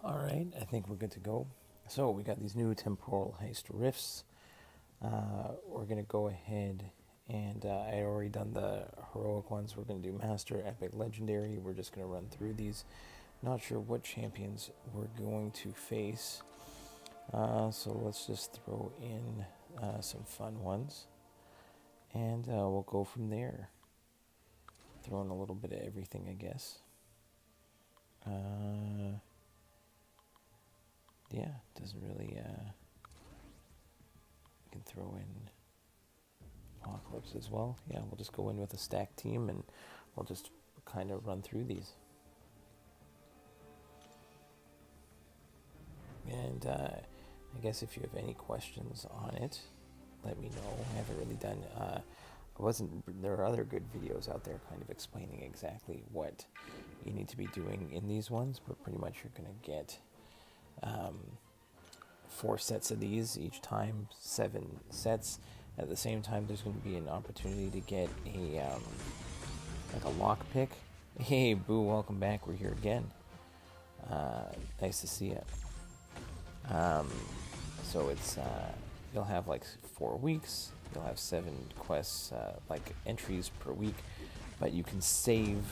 Alright, I think we're good to go. So we got these new Temporal Heist riffs. We're going to go ahead and I already done the heroic ones. We're going to do Master, Epic, Legendary. We're just going to run through these. Not sure what champions we're going to face. So let's just throw in some fun ones. And we'll go from there. Throw in a little bit of everything, I guess. Yeah, doesn't really, we can throw in Apocalypse as well. Yeah, we'll just go in with a stacked team and we'll just kind of run through these. And I guess if you have any questions on it, let me know. I haven't really done, there are other good videos out there kind of explaining exactly what you need to be doing in these ones, but pretty much you're going to get 4 sets of these each time, 7 sets. At the same time, there's going to be an opportunity to get a like a lock pick. Hey, Boo, welcome back. We're here again. Nice to see you. So it's you'll have like 4 weeks. You'll have 7 quests, like entries per week, but you can save,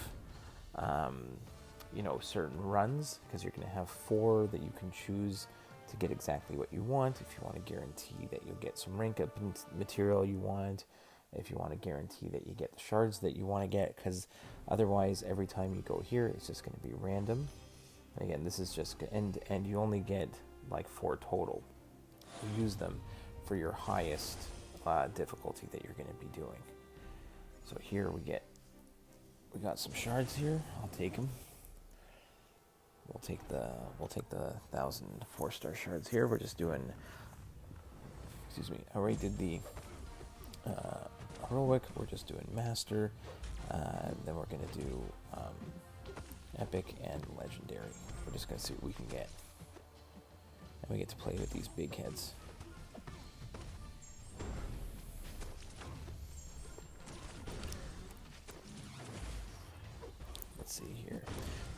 certain runs because you're going to have 4 that you can choose to get exactly what you want. If you want to guarantee that you'll get some rank up material you want, if you want to guarantee that you get the shards that you want to get, because otherwise every time you go here it's just going to be random. And again, this is just and you only get like 4 total. You use them for your highest difficulty that you're going to be doing. So here we got some shards here. I'll take them. We'll take the 1,000 4-star shards here. We're just doing. Excuse me. I already did the heroic. We're just doing master. Then we're gonna do epic and legendary. We're just gonna see what we can get, and we get to play with these big heads. Let's see here.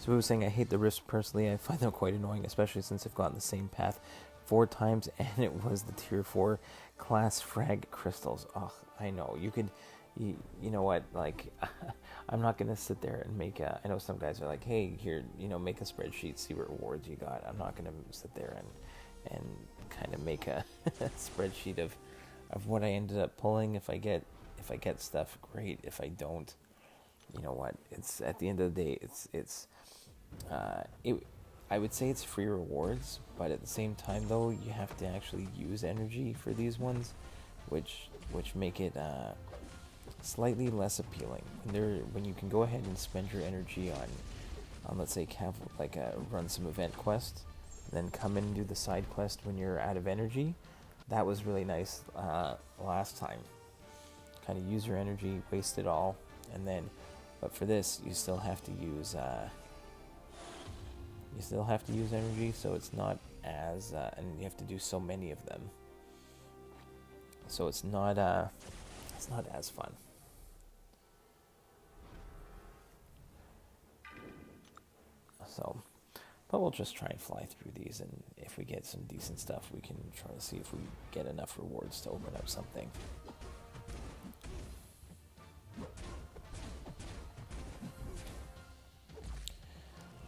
So we were saying I hate the rifts personally. I find them quite annoying, especially since I've gotten the same path 4 times, and it was the tier 4 class frag crystals. Oh, I know. You know what? Like, I'm not gonna sit there and make a. I know some guys are like, hey, here, make a spreadsheet, see what rewards you got. I'm not gonna sit there and kind of make a spreadsheet of what I ended up pulling. If I get stuff, great. If I don't, you know what? It's at the end of the day, I would say it's free rewards, but at the same time though, you have to actually use energy for these ones, which make it slightly less appealing. When you can go ahead and spend your energy on let's say run some event quest, then come in and do the side quest when you're out of energy. That was really nice last time. Kind of use your energy, waste it all, and then. But for this, you still have to use energy, so it's not as and you have to do so many of them. So it's not as fun. So, but we'll just try and fly through these, and if we get some decent stuff, we can try to see if we get enough rewards to open up something.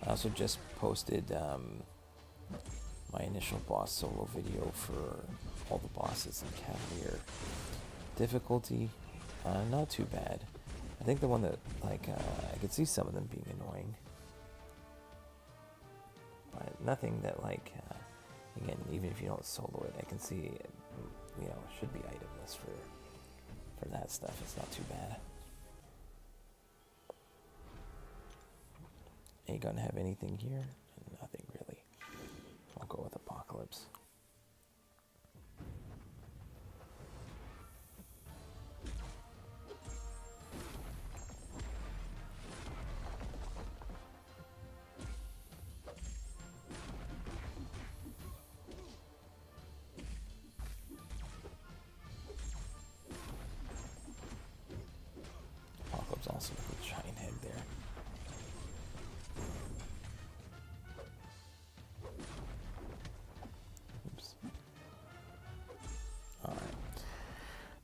I also just posted my initial boss solo video for all the bosses in Cavalier. Difficulty, not too bad. I think the one that, I could see some of them being annoying. But nothing that, again, even if you don't solo it, I can see it, should be itemless for that stuff. It's not too bad. Are you gonna have anything here? Nothing really. I'll go with Apocalypse. Apocalypse also with a giant head there.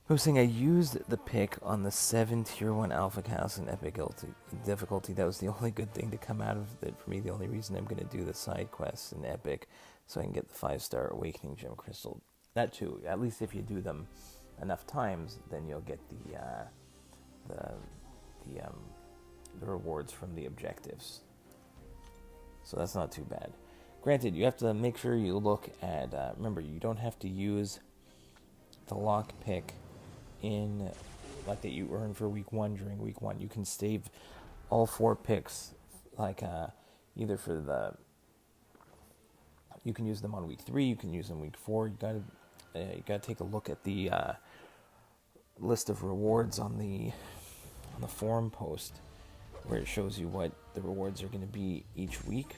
I was saying I used the pick on the 7 Tier 1 Alpha Cast in Epic difficulty. That was the only good thing to come out of it for me. The only reason I'm going to do the side quests in Epic, so I can get the 5-star Awakening Gem Crystal. That too, at least if you do them enough times, then you'll get the rewards from the objectives. So that's not too bad. Granted, you have to make sure you look at, remember, you don't have to use the lock pick in, like, that you earn for week 1 during week 1. You can save all 4 picks, like, either for the, you can use them on week 3, you can use them week 4. You gotta take a look at the list of rewards on the forum post, where it shows you what the rewards are going to be each week,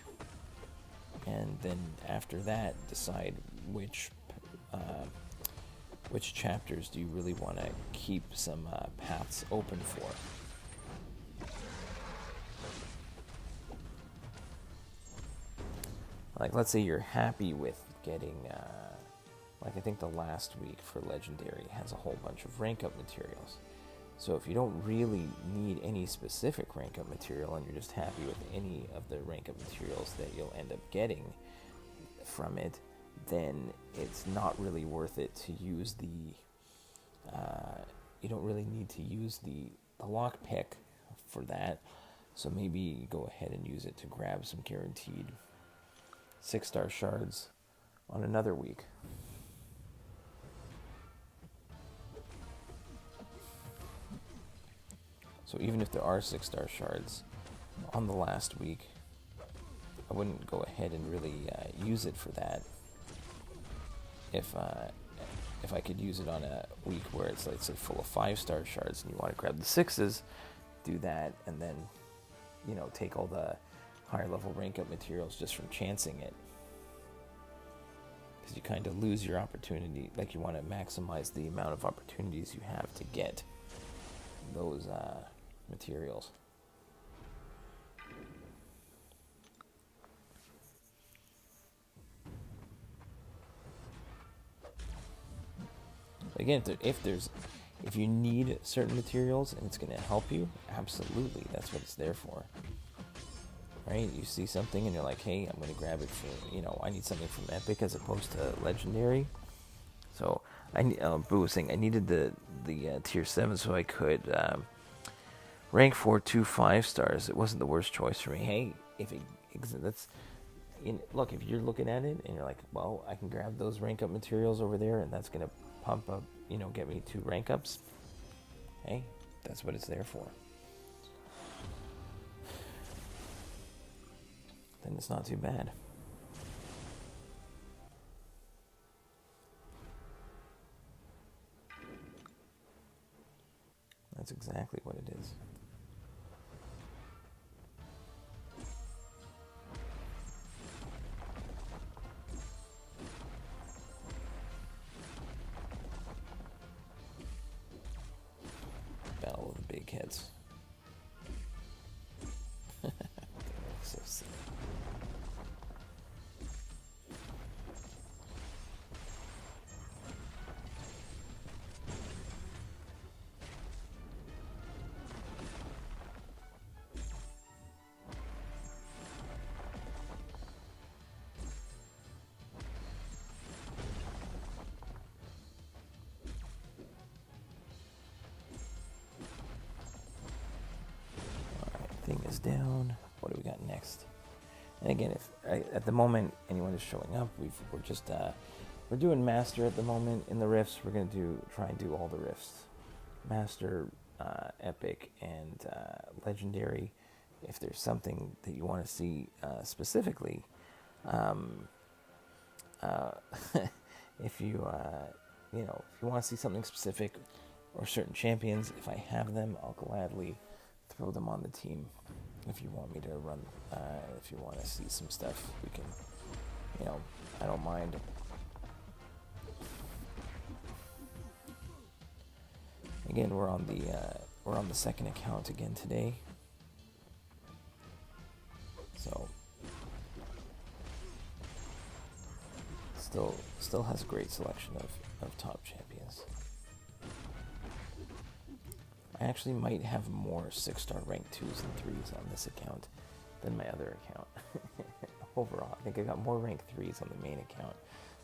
and then after that decide which chapters do you really want to keep some paths open for. Like, let's say you're happy with getting, like, I think the last week for Legendary has a whole bunch of rank up materials. So if you don't really need any specific rank up material and you're just happy with any of the rank up materials that you'll end up getting from it, then it's not really worth it to use the, you don't really need to use the lock pick for that. So maybe you go ahead and use it to grab some guaranteed 6-star shards on another week. So even if there are 6-star shards on the last week, I wouldn't go ahead and really use it for that. If I could use it on a week where it's, let's say, full of 5-star shards and you want to grab the 6s, do that, and then, you know, take all the higher level rank up materials just from chancing it. Because you kind of lose your opportunity, like, you want to maximize the amount of opportunities you have to get those materials. Again, if you need certain materials and it's going to help you, absolutely, that's what it's there for. Right? You see something and you're like, hey, I'm going to grab it for, you know, I need something from Epic as opposed to Legendary. So, Boo was saying I needed the tier 7 so I could rank 4 2 5-stars. It wasn't the worst choice for me. Hey, look, if you're looking at it and you're like, well, I can grab those rank up materials over there and that's going to pump up, you know, get me 2 rank ups. Hey, that's what it's there for. Then it's not too bad. That's exactly what it is. Battle of the big heads. So silly. Thing is down. What do we got next? And again, if at the moment anyone is showing up, we're doing master at the moment in the rifts. We're gonna try and do all the rifts, master, epic, and legendary. If there's something that you want to see specifically, if you want to see something specific or certain champions, if I have them, I'll gladly throw them on the team. If you want me to run, if you want to see some stuff, we can, I don't mind. Again, we're on the second account again today. So still has a great selection of top champions. I actually might have more 6-star rank 2s and 3s on this account than my other account. Overall, I think I got more rank 3s on the main account,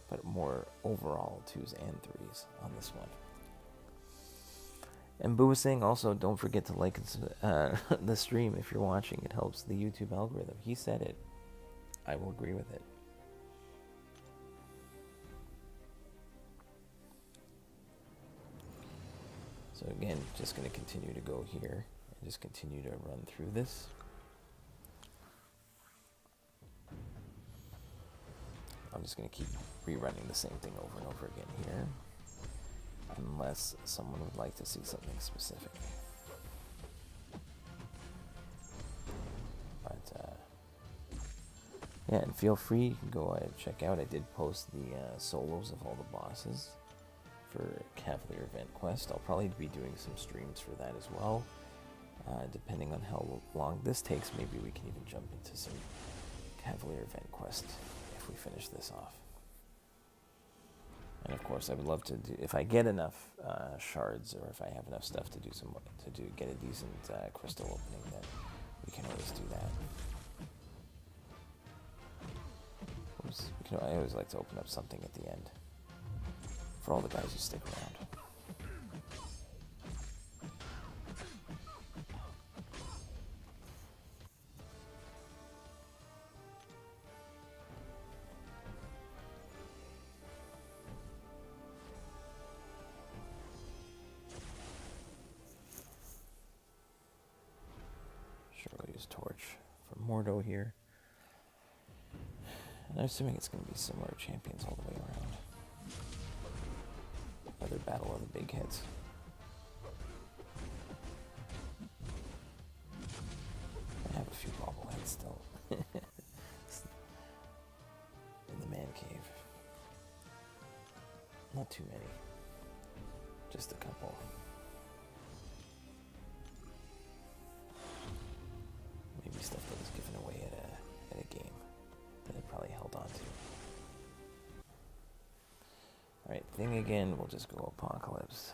but more overall 2s and 3s on this one. And Boo was saying also, don't forget to like the stream if you're watching. It helps the YouTube algorithm. He said it. I will agree with it. So again, just going to continue to go here and just continue to run through this. I'm just going to keep rerunning the same thing over and over again here, unless someone would like to see something specific. But yeah, and feel free, you can go ahead and check out. I did post the solos of all the bosses for Cavalier Event Quest. I'll probably be doing some streams for that as well. Depending on how long this takes, maybe we can even jump into some Cavalier Event Quest if we finish this off. And of course, I would love to do, if I get enough shards, or if I have enough stuff to get a decent crystal opening, then we can always do that. Oops. I always like to open up something at the end for all the guys who stick around. Sure, we'll use Torch for Mordo here. And I'm assuming it's going to be similar champions all the way around. Another battle of the big heads. I have a few bobbleheads still. In the man cave. Not too many. Just a couple. Maybe stuff that was given away at a game that I probably held on to. Alright, thing again, we'll just go Apocalypse.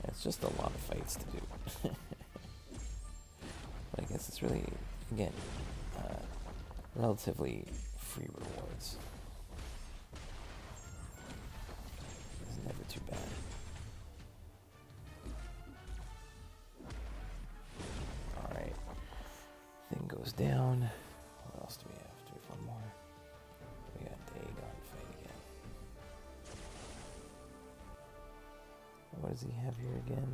It's just a lot of fights to do. But I guess it's really, again, relatively free rewards. It's never too bad. Alright. Thing goes down. What else do we have? Do we have one more? We got Dagon fight again. What does he have here again?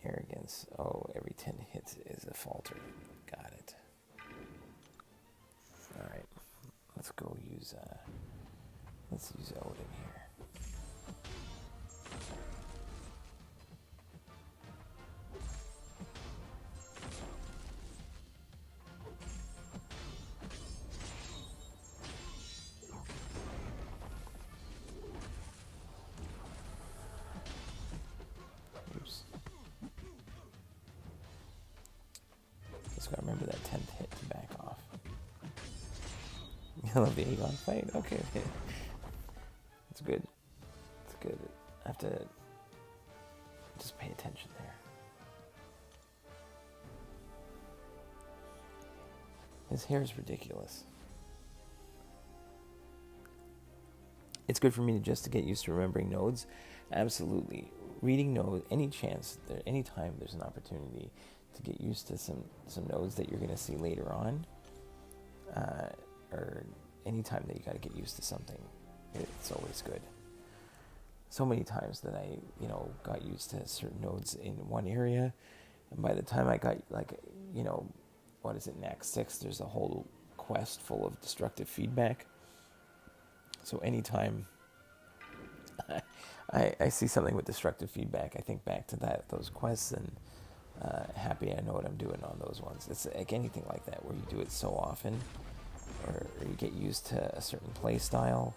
Arrogance. Oh, every 10 hits is a falter. Got it. Alright. Let's go use Odin here. Oops. Just gotta remember that 10th hit to back off. You love the Aegon fight? Okay. That's good. That's good. I have to just pay attention there. His hair is ridiculous. It's good for me to get used to remembering nodes. Absolutely. Reading nodes, any time there's an opportunity to get used to some nodes that you're going to see later on, or any time that you got to get used to something, it's always good. So many times that I, got used to certain nodes in one area, and by the time I got, what is it, in Act 6, there's a whole quest full of destructive feedback. So anytime I see something with destructive feedback, I think back to those quests, and happy I know what I'm doing on those ones. It's like anything like that, where you do it so often, or you get used to a certain play style.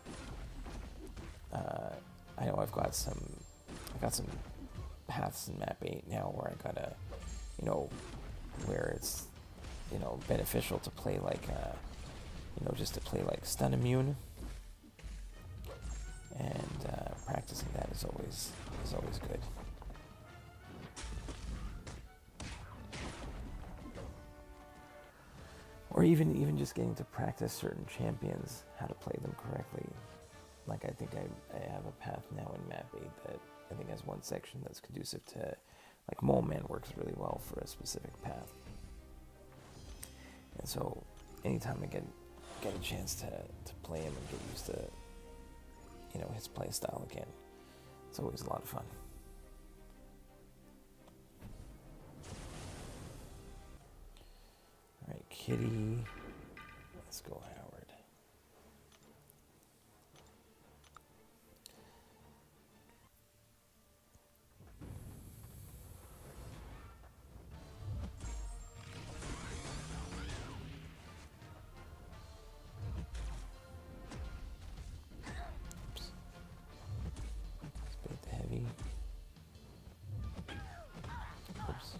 I know I've got some paths in map 8 now where I gotta, you know, where it's, you know, beneficial to play like, you know, just to play like stun immune. And practicing that is always good. Or even just getting to practice certain champions, how to play them correctly. Like I think I have a path now in map 8 that I think has one section that's conducive to, like Mole Man works really well for a specific path. And so anytime I get a chance to play him and get used to, you know, his play style again, it's always a lot of fun. Alright, Kitty. Let's go Howard. Oops.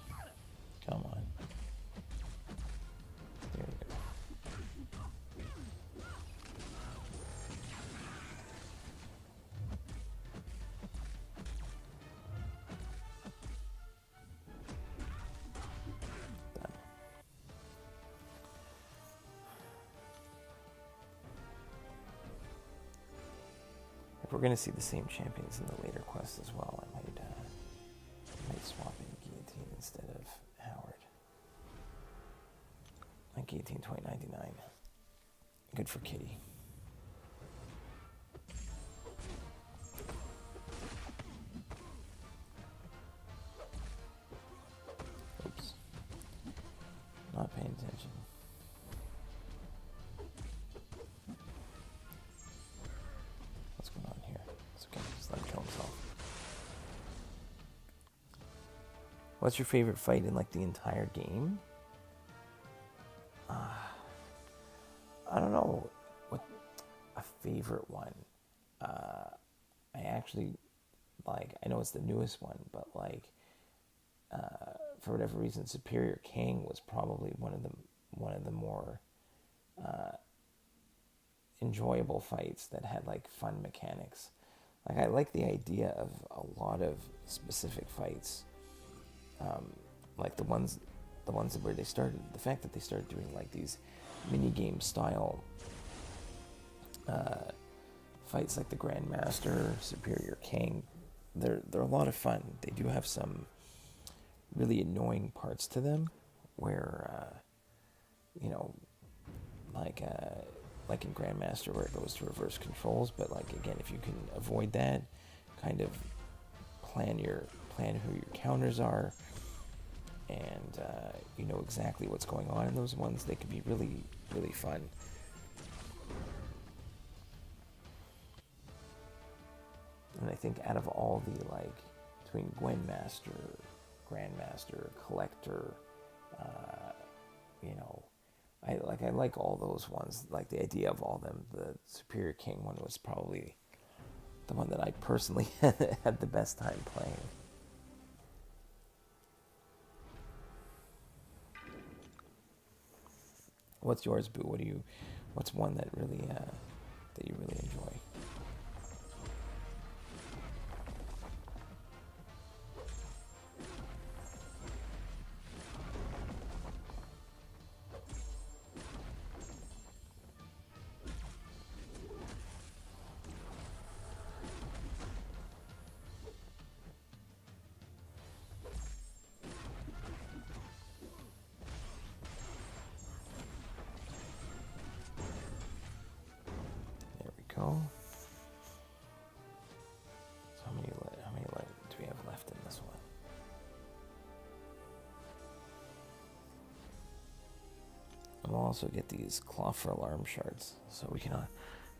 Come on. There we go. Done. If we're going to see the same champions in the later quest as well, I might swap in Guillotine instead of Howard. Like Guillotine 2099. Good for Kitty. Oops. Not paying attention. What's going on here? It's okay, just let him kill himself. What's your favorite fight in like the entire game? I don't know what a favorite one. I actually like. I know it's the newest one, but like for whatever reason, Superior King was probably one of the more enjoyable fights that had like fun mechanics. Like I like the idea of a lot of specific fights. Like the ones where they started, the fact that they started doing like these mini game style fights, like the Grandmaster, Superior King, they're a lot of fun. They do have some really annoying parts to them, where you know, like in Grandmaster where it goes to reverse controls. But like again, if you can avoid that, kind of plan who your counters are, and you know exactly what's going on in those ones, they can be really, really fun. And I think out of all the, like, between Gwynmaster, Grandmaster, Collector, you know, I like all those ones. Like the idea of all them. The Superior King one was probably the one that I personally had the best time playing. What's yours, Boo? What's one that really that you really enjoy? Go. So how many do we have left in this one? And we'll also get these Claw for Alarm shards, so we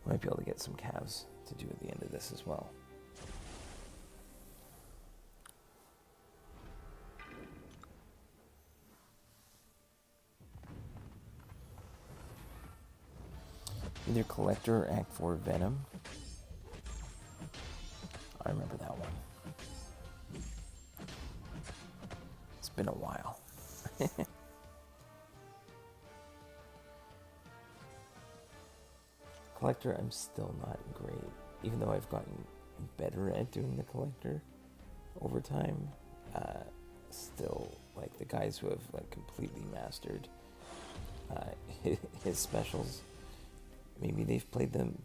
might be able to get some calves to do at the end of this as well. Either Collector or Act 4 Venom. I remember that one. been a while. Collector, I'm still not great. Even though I've gotten better at doing the collector over time, still, like, the guys who have, like, completely mastered his specials, maybe they've played them,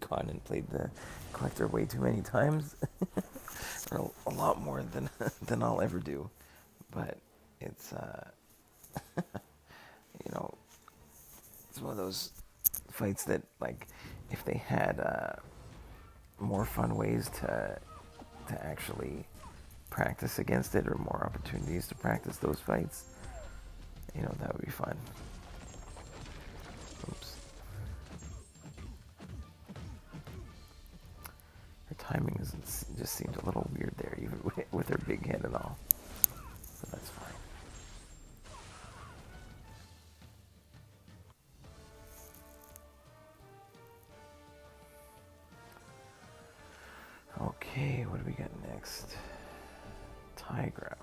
gone and played the collector way too many times, or a lot more than I'll ever do. But it's, you know, it's one of those fights that, like, if they had more fun ways to actually practice against it, or more opportunities to practice those fights, you know, that would be fun. Oops. Her timing just seemed a little weird there, even with her big head and all. So that's fine. Okay, what do we got next? Tigra.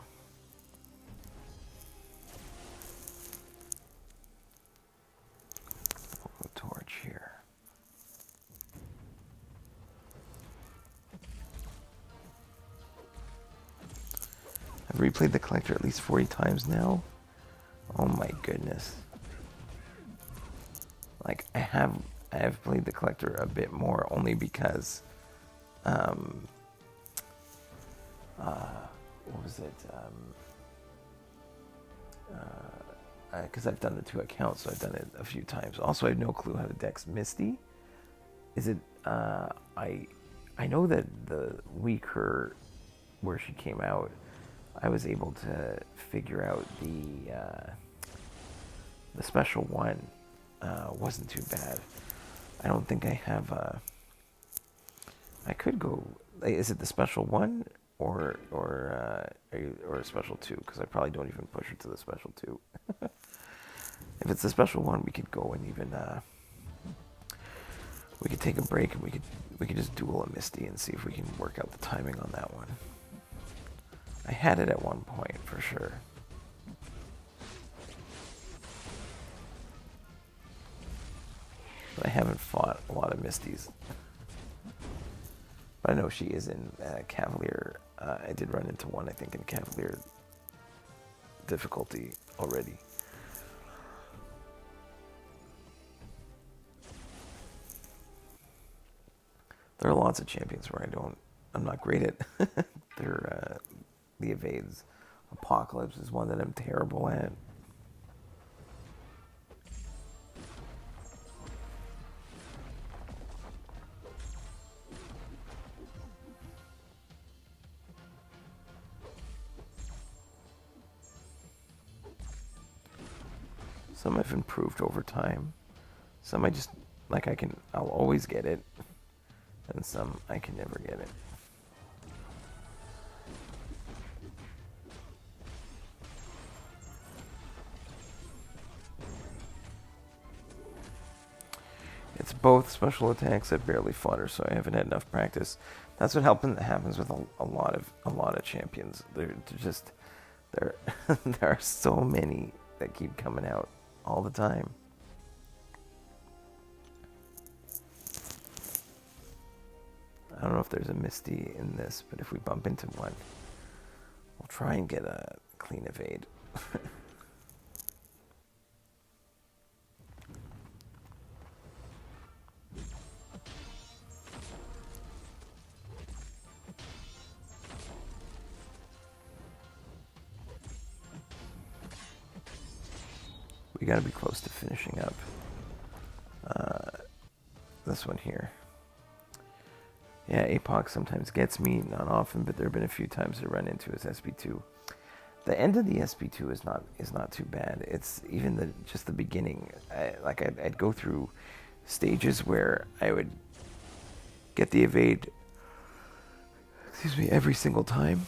We'll go torch here. I've replayed the collector at least 40 times now. Oh my goodness. Like, I have played the collector a bit more, only because what was it? Because I've done the 2 accounts, so I've done it a few times. Also, I have no clue how to dex Misty. Is it? I know that the week where she came out, I was able to figure out the special one wasn't too bad. I don't think I have. I could go. Is it the special one or a special 2? Because I probably don't even push her to the special 2. If it's the special one, we could go and even we could take a break, and we could just duel a Misty and see if we can work out the timing on that one. I had it at one point for sure. But I haven't fought a lot of Misties. But I know she is in Cavalier. I did run into one, I think, in Cavalier difficulty already. There are lots of champions where I'm not great at. They're the evades. Apocalypse is one that I'm terrible at. Some I've improved over time. Some I just, like, I'll always get it. And some I can never get it. It's both special attacks. I barely fought her, so I haven't had enough practice. That's what happens with a lot of champions. They're just there are so many that keep coming out all the time. I don't know if there's a Misty in this, but if we bump into one, we'll try and get a clean evade. We gotta be close to finishing up this one here. Yeah, APOC sometimes gets me, not often, but there have been a few times I run into his SP2. The end of the SP2 is not too bad. It's even just the beginning. I'd go through stages where I would get the evade, every single time,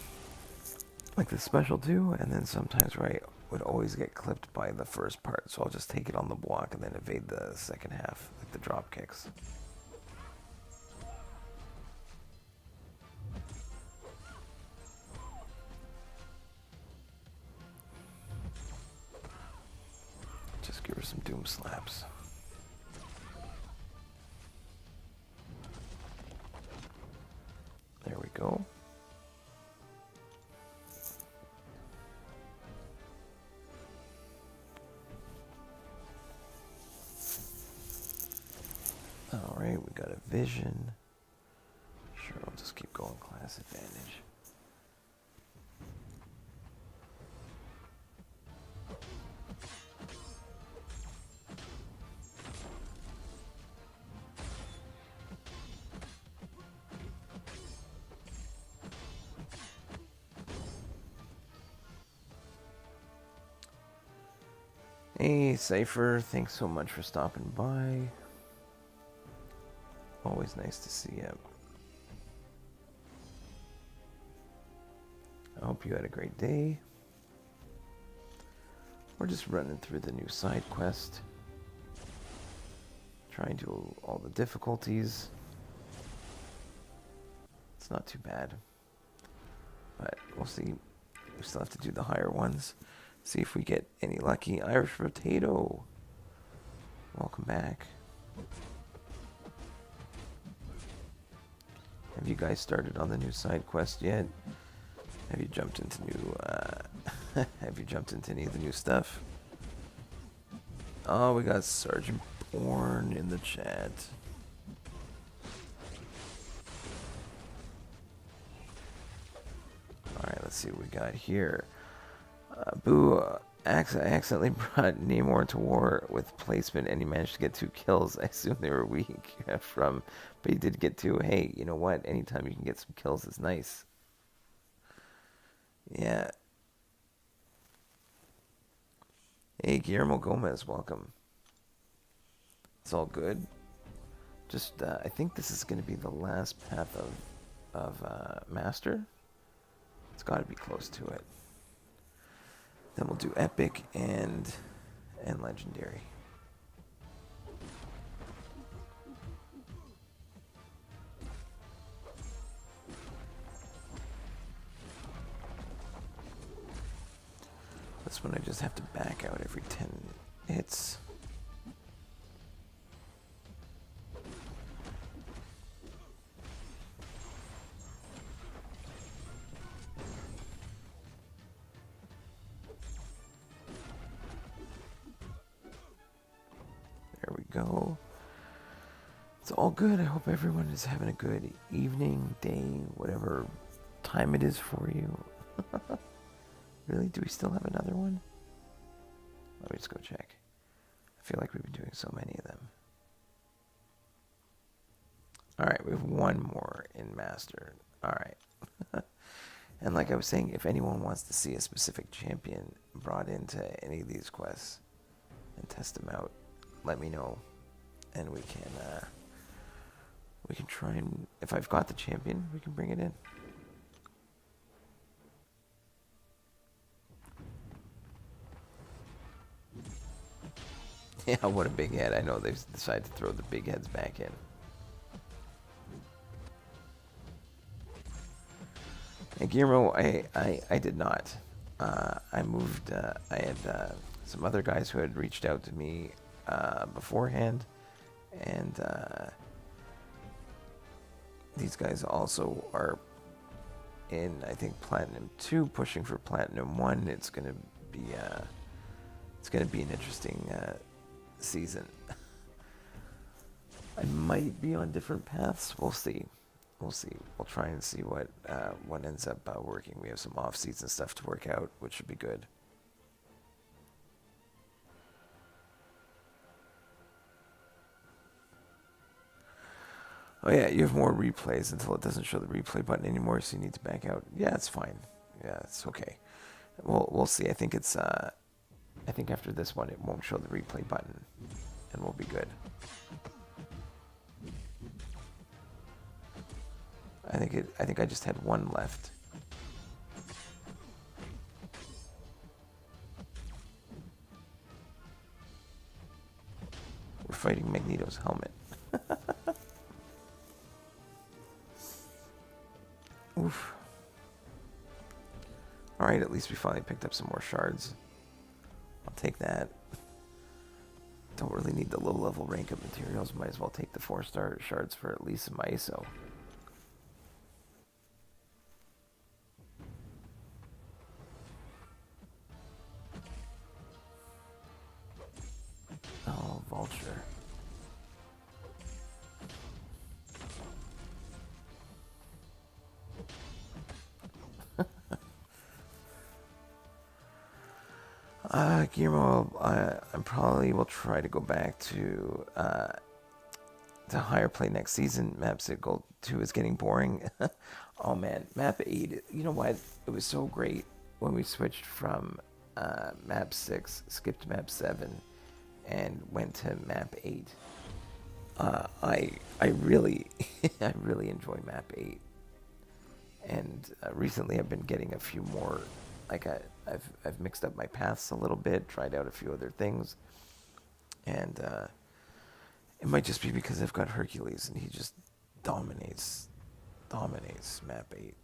like the special 2, and then sometimes where I would always get clipped by the first part, so I'll just take it on the block and then evade the second half, like the drop kicks. doom slaps. There we go. Alright, we got a vision. Sure, I'll just keep going. Class advantage. Hey, Cypher, thanks so much for stopping by. Always nice to see you. I hope you had a great day. We're just running through the new side quest. Trying to do all the difficulties. It's not too bad. But we'll see. We still have to do the higher ones. See if we get any lucky. Irish Potato. Welcome back. Have you guys started on the new side quest yet? Have you jumped into new have you jumped into any of the new stuff? Oh, we got Sergeant Bourne in the chat. Alright, let's see what we got here. Boo, I accidentally brought Namor to war with placement and he managed to get 2 kills. I assume they were weak but he did get 2. Hey, you know what? Anytime you can get some kills is nice. Yeah. Hey, Guillermo Gomez, welcome. It's all good. Just, I think this is going to be the last path of Master. It's got to be close to it. Then we'll do Epic and Legendary. This one I just have to back out every 10 hits. There we go. It's all good. I hope everyone is having a good evening, day, whatever time it is for you. Really? Do we still have another one? Let me just go check. I feel like we've been doing so many of them. Alright, we have one more in Master. Alright. And like I was saying, if anyone wants to see a specific champion brought into any of these quests and test them out, let me know. And we can try and, if I've got the champion, we can bring it in. Yeah, what a big head. I know they've decided to throw the big heads back in. And Guillermo, I did not. I moved, I had some other guys who had reached out to me beforehand. And these guys also are in, I think, Platinum 2, pushing for Platinum 1. It's going to be an interesting season. I might be on different paths. We'll see. We'll try and see what ends up working. We have some off-season stuff to work out, which should be good. Oh yeah, you have more replays until it doesn't show the replay button anymore, so you need to back out. Yeah, it's fine. Yeah, it's okay. We'll see. I think it's I think after this one, it won't show the replay button, and we'll be good. I think I just had one left. We're fighting Magneto's helmet. Oof. Alright, at least we finally picked up some more shards. I'll take that. Don't really need the low-level rank up materials. Might as well take the 4-star shards for at least some ISO. Oh, vulture. Guillermo, I probably will try to go back to higher play next season. Map 6 Gold 2 is getting boring. Oh man, Map 8, you know what? It was so great when we switched from Map 6, skipped Map 7, and went to Map 8. I really, I really enjoy Map 8. And recently I've been getting a few more, like I've mixed up my paths a little bit, tried out a few other things, and it might just be because I've got Hercules and he just dominates Map 8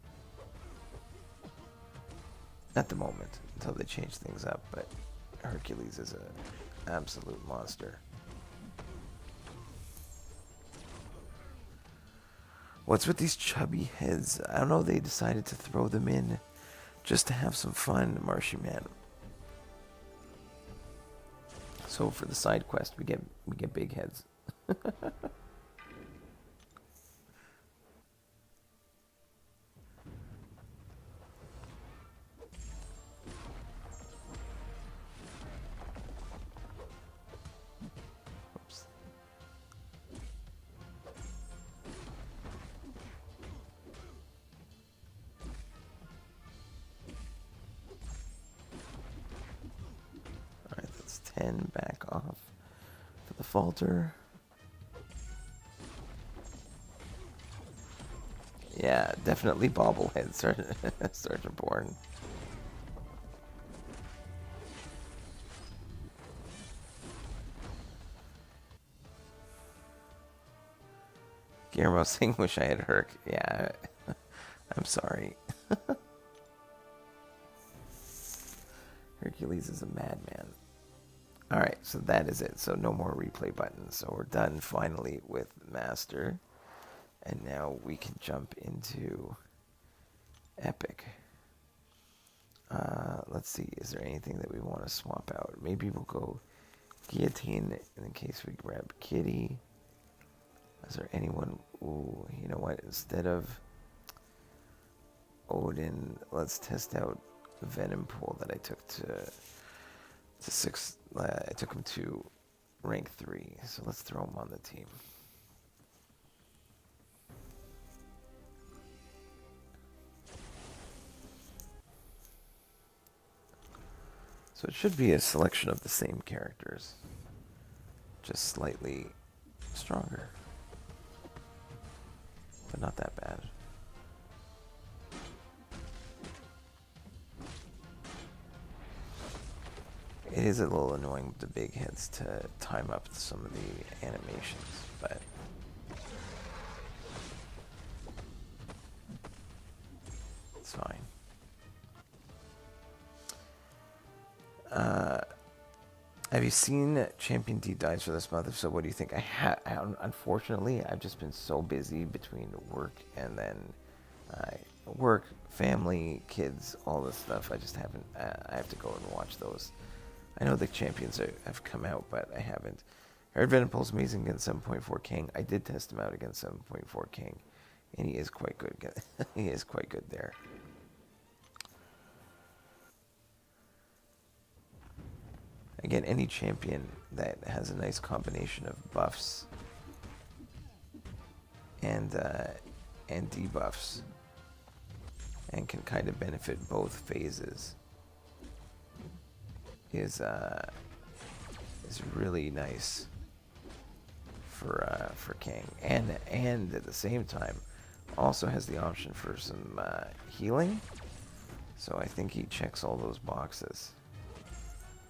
at the moment until they change things up. But Hercules is an absolute monster. What's with these chubby heads? I don't know, they decided to throw them in just to have some fun, Marshy Man. So for the side quest, we get big heads. Oops. Alright, that's 10 back off for the falter. Yeah, definitely bobblehead, Sergeant Bourne. Guillermo saying, wish I had Herc. Yeah, I'm sorry. Hercules is a madman. Alright, so that is it. So no more replay buttons. So we're done finally with Master. And now we can jump into Epic. Let's see, is there anything that we want to swap out? Maybe we'll go Guillotine in case we grab Kitty. Is there anyone? Ooh, you know what? Instead of Odin, let's test out Venom Pool that I took to 6. I took him to rank 3, so let's throw him on the team. So it should be a selection of the same characters, just slightly stronger, but not that bad. It is a little annoying with the big heads to time up some of the animations, but it's fine. Have you seen Champion Deep Dives for this month? If so, what do you think? Unfortunately, I've just been so busy between work and then work, family, kids, all this stuff. I just haven't. I have to go and watch those. I know the champions have come out, but I haven't. I heard Venompool's amazing against 7.4 King. I did test him out against 7.4 King, and he is quite good. He is quite good there. Again, any champion that has a nice combination of buffs and debuffs and can kind of benefit both phases is really nice for King, and at the same time also has the option for some healing. So I think he checks all those boxes.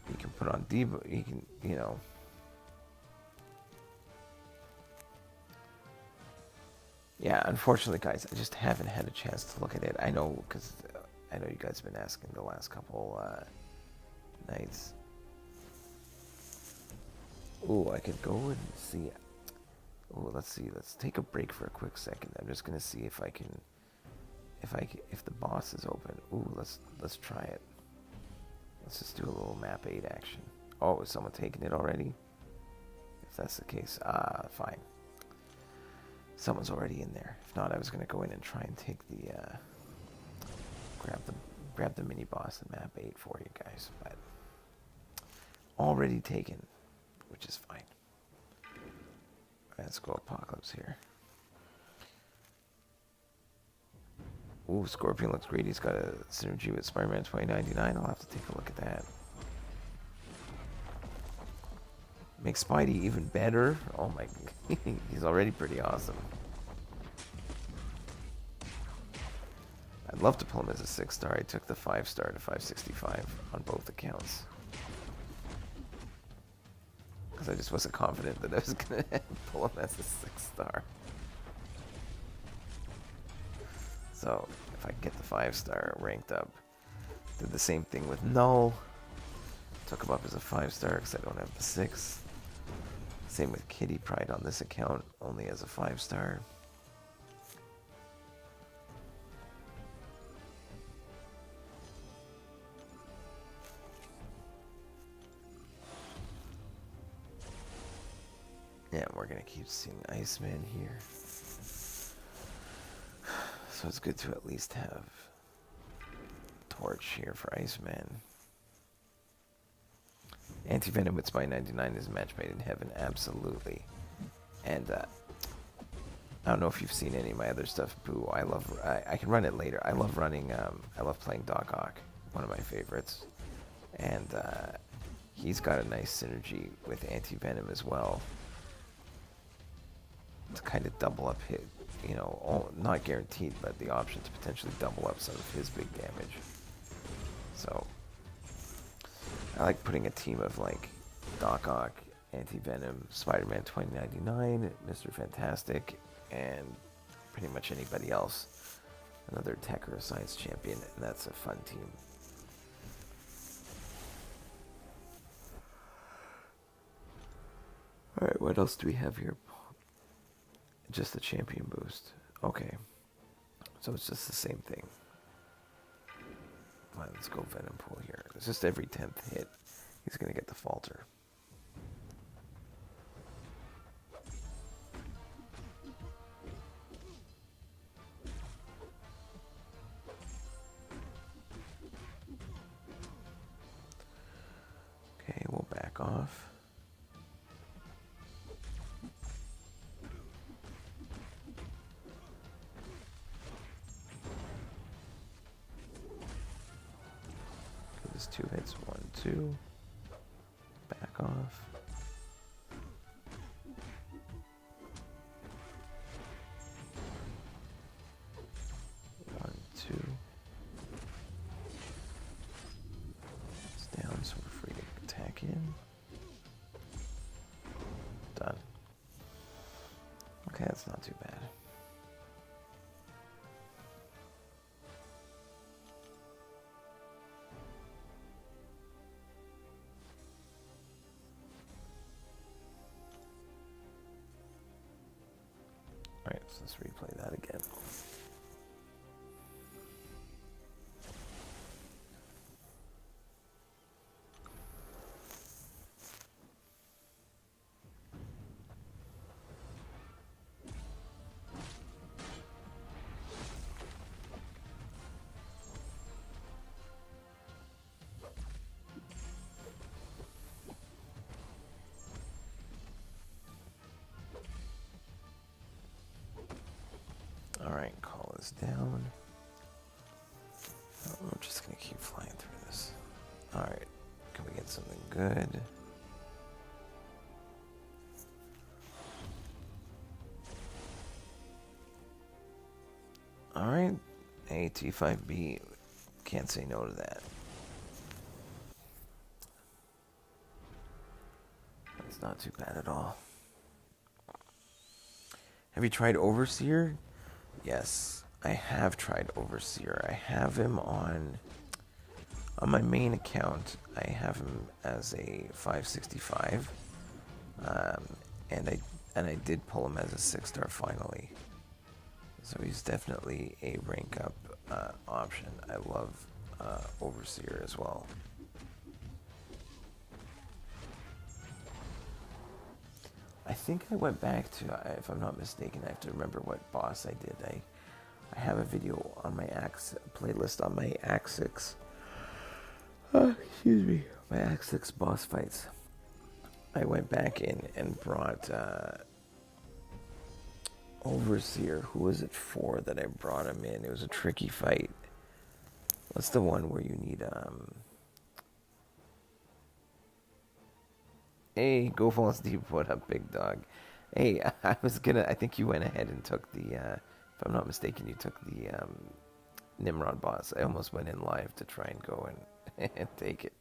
He can put on debuff. He can, you know. Yeah, unfortunately, guys, I just haven't had a chance to look at it. I know, because I know you guys have been asking the last couple nights. Ooh, I could go and see. Ooh, let's see. Let's take a break for a quick second. I'm just gonna see if I can, if the boss is open. Ooh, let's try it. Let's just do a little map 8 action. Oh, is someone taking it already? If that's the case, fine. Someone's already in there. If not, I was gonna go in and try and take the grab the mini boss in map 8 for you guys, but already taken, which is fine. Let's go Apocalypse here. Ooh, Scorpion looks great. He's got a synergy with Spider-Man 2099. I'll have to take a look at that. Make Spidey even better. Oh my, he's already pretty awesome. I'd love to pull him as a 6-star. I took the 5-star to 565 on both accounts. Because I just wasn't confident that I was going to pull him as a 6-star. So, if I get the 5-star ranked up, did the same thing with Null. Took him up as a 5-star because I don't have the 6. Same with Kitty Pryde on this account, only as a 5-star. Yeah, we're gonna keep seeing Iceman here. So it's good to at least have Torch here for Iceman. Anti-Venom with Spy 99 is a match made in heaven, absolutely. And I don't know if you've seen any of my other stuff, Boo. I can run it later. I love running, I love playing Doc Ock, one of my favorites. And he's got a nice synergy with Anti-Venom as well. To kind of double up hit, you know, not guaranteed, but the option to potentially double up some of his big damage. So I like putting a team of like Doc Ock, Anti-Venom, Spider-Man 2099, Mr. Fantastic, and pretty much anybody else. Another tech or a science champion, and that's a fun team. Alright, what else do we have here? Just the champion boost. Okay. So it's just the same thing. Fine, let's go Venom Pool here. It's just every 10th hit, he's going to get the falter. Okay, we'll back off. This 2 hits, 1, 2. Back off. One, two. It's down, so we're free to attack in. Done. Okay, that's not too bad. Alright, so let's replay that again. Alright, call this down. Oh, I'm just gonna keep flying through this. Alright, can we get something good? Alright, AT5B. Can't say no to that. That's not too bad at all. Have you tried Overseer? Yes, I have tried Overseer. I have him on my main account. I have him as a 565. And I did pull him as a 6-star finally. So he's definitely a rank up option. I love Overseer as well. I think I went back to, if I'm not mistaken, I have to remember what boss I did. I have a video on my playlist on my Act 6. Excuse me. My Act 6 boss fights. I went back in and brought Overseer. Who was it for that I brought him in? It was a tricky fight. What's the one where you need Hey, go falls deep. What up, big dog? Hey, I think you went ahead and took the, if I'm not mistaken, you took the Nimrod boss. I almost went in live to try and go and take it.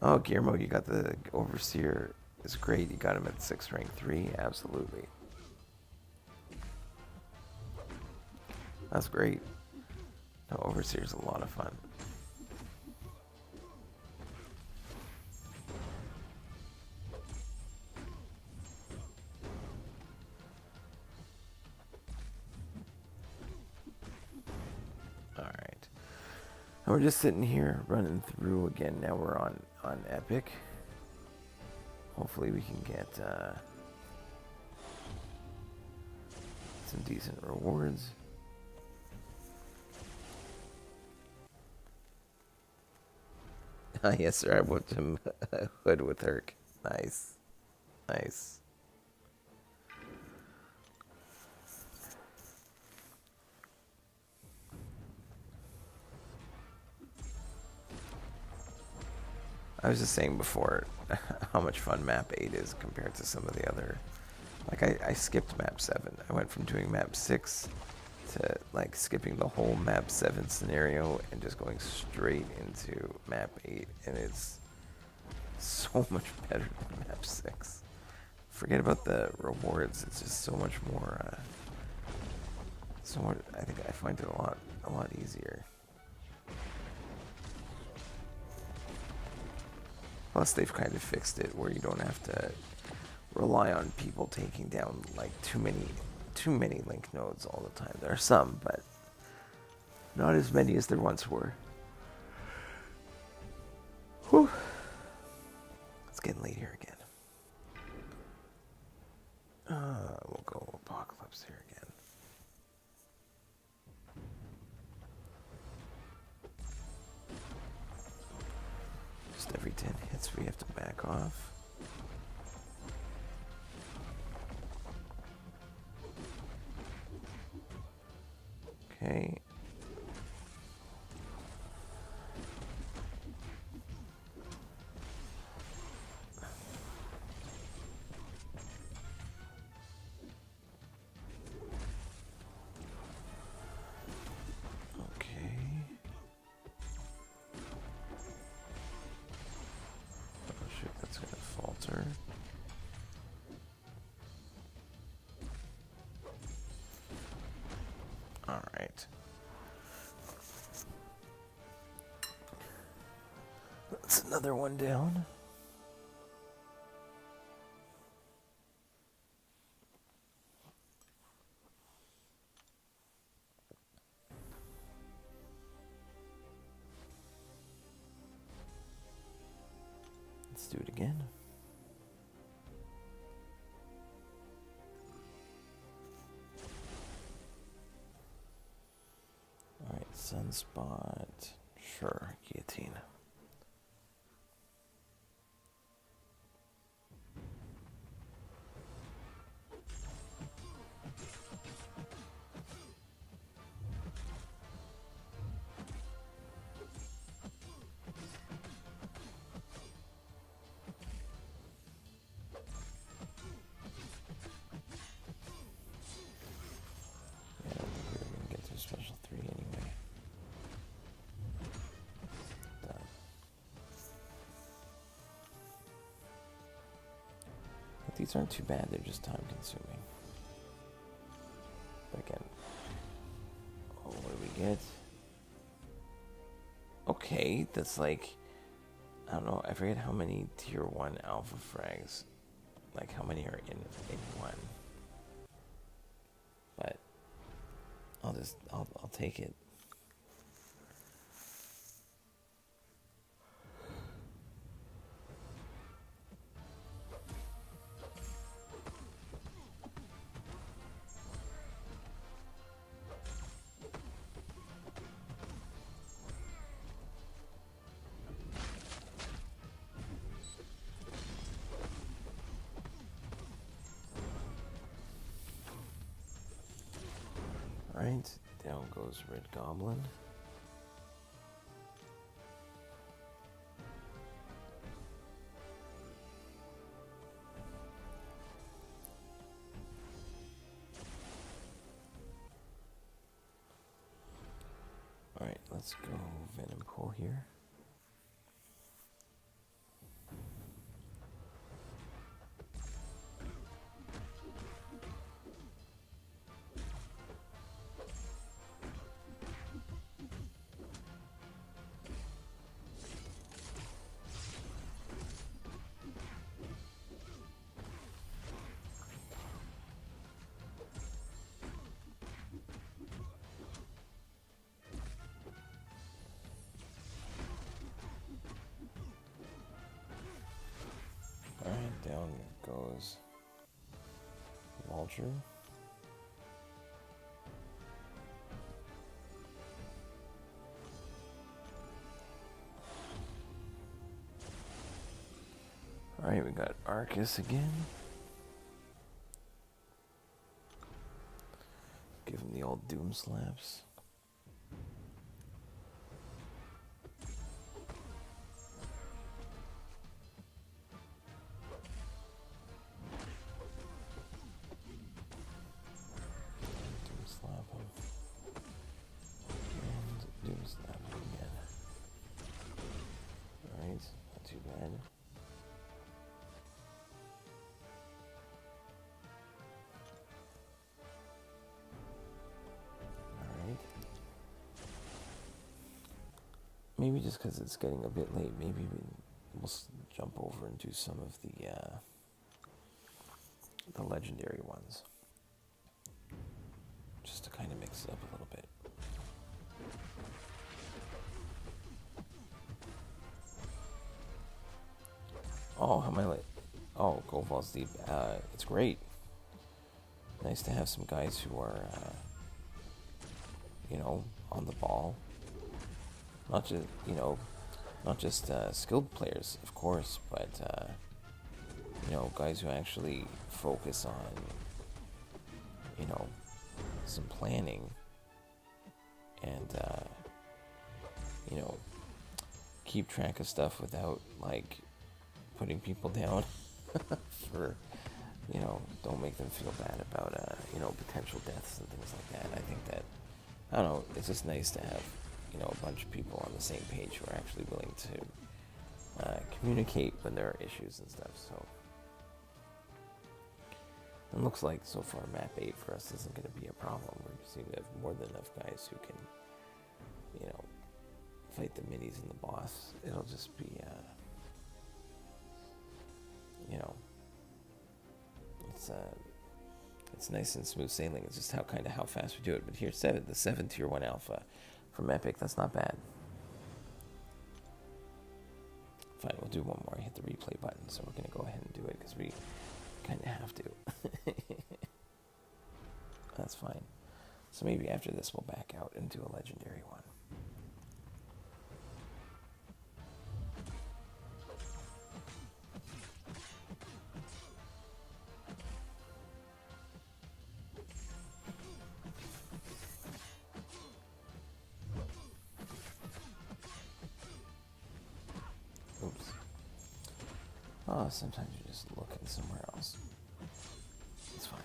Oh, Guillermo, you got the Overseer. It's great. You got him at 6 rank 3. Absolutely. That's great. No, Overseer's a lot of fun. Alright. And we're just sitting here running through again. Now we're on Epic. Hopefully we can get some decent rewards. Yes, sir. I whipped him a hood with Herc. Nice. Nice. I was just saying before how much fun map 8 is compared to some of the other. Like, I skipped map 7. I went from doing map 6 to, like, skipping the whole map 7 scenario and just going straight into map 8. And it's so much better than map 6. Forget about the rewards. It's just so much more, I think I find it a lot easier. Plus, they've kind of fixed it where you don't have to rely on people taking down like too many link nodes all the time. There are some, but not as many as there once were. Whew. It's getting late here again. We'll go Apocalypse here again. Just every 10 hits we have to back off. Okay. Alright. That's another one down. Let's do it again. Alright, Sunspot. Sure, Guillotine. Special 3 anyway. Done. But these aren't too bad, they're just time consuming. But again, oh, what do we get? Okay, that's like I don't know. I forget how many tier 1 alpha frags, like how many are in one. But I'll take it. Alright, down goes Red Goblin. Alright, let's go Venom Pull here. Alright, down goes Vulture. Alright, we got Arcus again. Give him the old Doom Slaps. Doom Slap him. And Doom Slap him again. Alright, not too bad. Maybe just because it's getting a bit late, maybe we'll jump over and do some of the legendary ones, just to kind of mix it up a little bit. Oh, how am I late? Oh, Gold Balls Deep. It's great. Nice to have some guys who are, on the ball. Not just skilled players, of course, but guys who actually focus on some planning and keep track of stuff without putting people down for don't make them feel bad about potential deaths and things like that. I think that it's just nice to have a bunch of people on the same page who are actually willing to communicate when there are issues and stuff. So it looks like so far map 8 for us isn't going to be a problem. We seem to have more than enough guys who can fight the minis and the boss. It'll just be it's nice and smooth sailing. It's just how fast we do it. But here, the 7 tier 1 alpha from Epic, that's not bad. Fine, we'll do one more. I hit the replay button, so we're going to go ahead and do it because we kind of have to. That's fine. So maybe after this we'll back out and do a legendary one. Oh, sometimes you're just looking somewhere else. It's fine.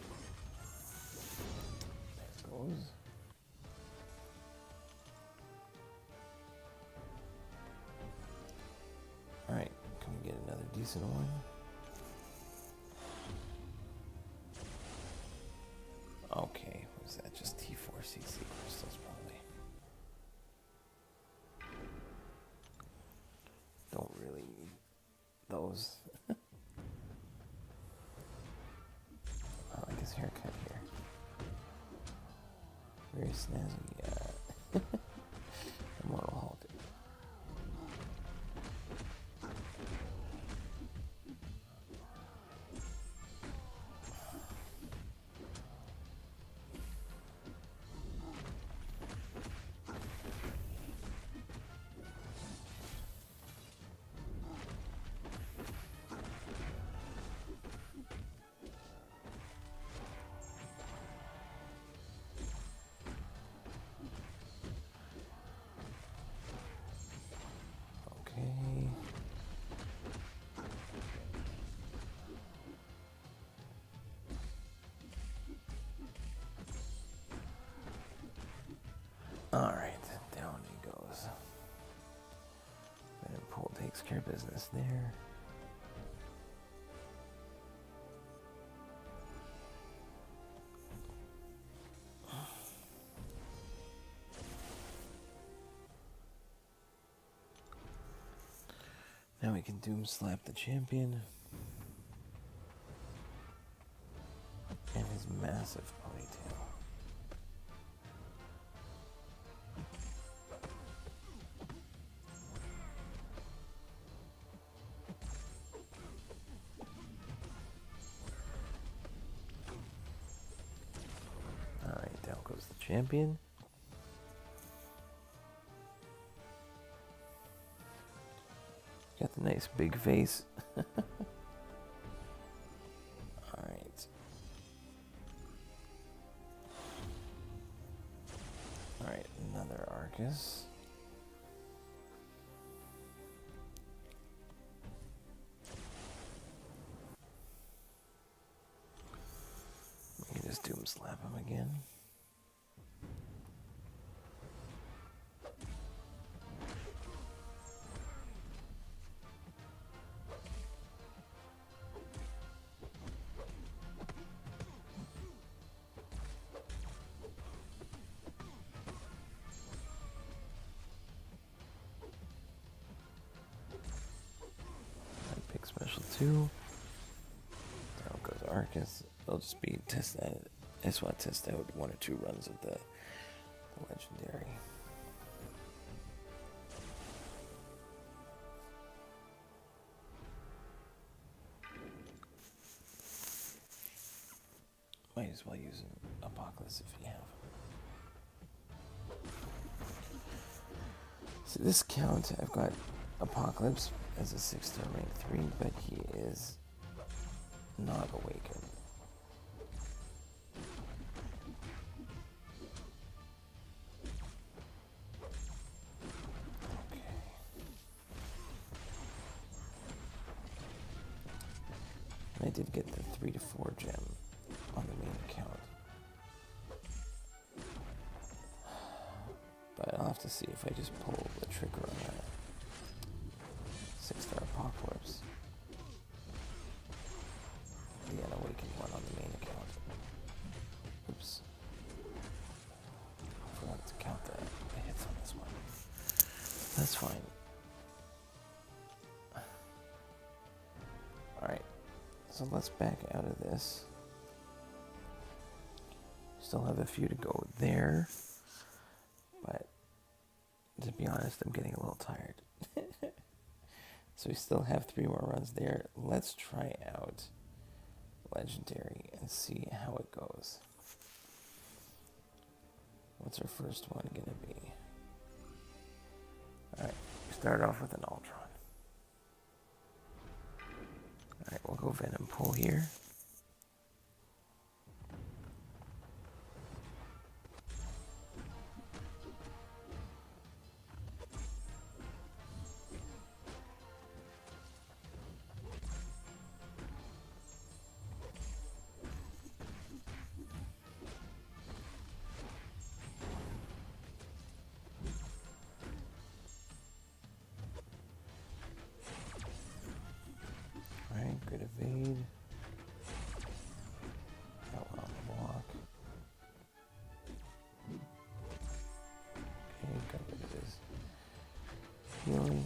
There it goes. Alright, can we get another decent one? Okay, what is that? Just T4CC crystals, probably. don't really need those. I like his haircut here. Very snazzy. Immortal Hulk. Alright, down he goes. And Paul takes care of business there. Now we can Doom Slap the champion. And his massive ponytail. Alright, down goes the champion. Got the nice big face. Alright. Alright, another Arcus. We can just Doom Slap him again. Special 2. Down goes Arcus. It'll just be test that. I just want to test out 1 or 2 runs of the legendary. Might as well use an Apocalypse if you have. So this count, I've got Apocalypse as a 6-star rank 3, but he is not awakened. Okay. I did get the 3 to 4 gem on the main account. But I'll have to see if I just pull the trigger on that 6-star Apocalypse. The unawakened one on the main account. Oops. I forgot to count the hits on this one. That's fine. Alright. So let's back out of this. Still have a few to go there. But to be honest, I'm getting a little tired. So we still have 3 more runs there. Let's try out Legendary and see how it goes. What's our first one going to be? Alright, we start off with an Ultron. Alright, we'll go Venom Pull here. Good evade. That one on the block. Okay, got rid of his healing.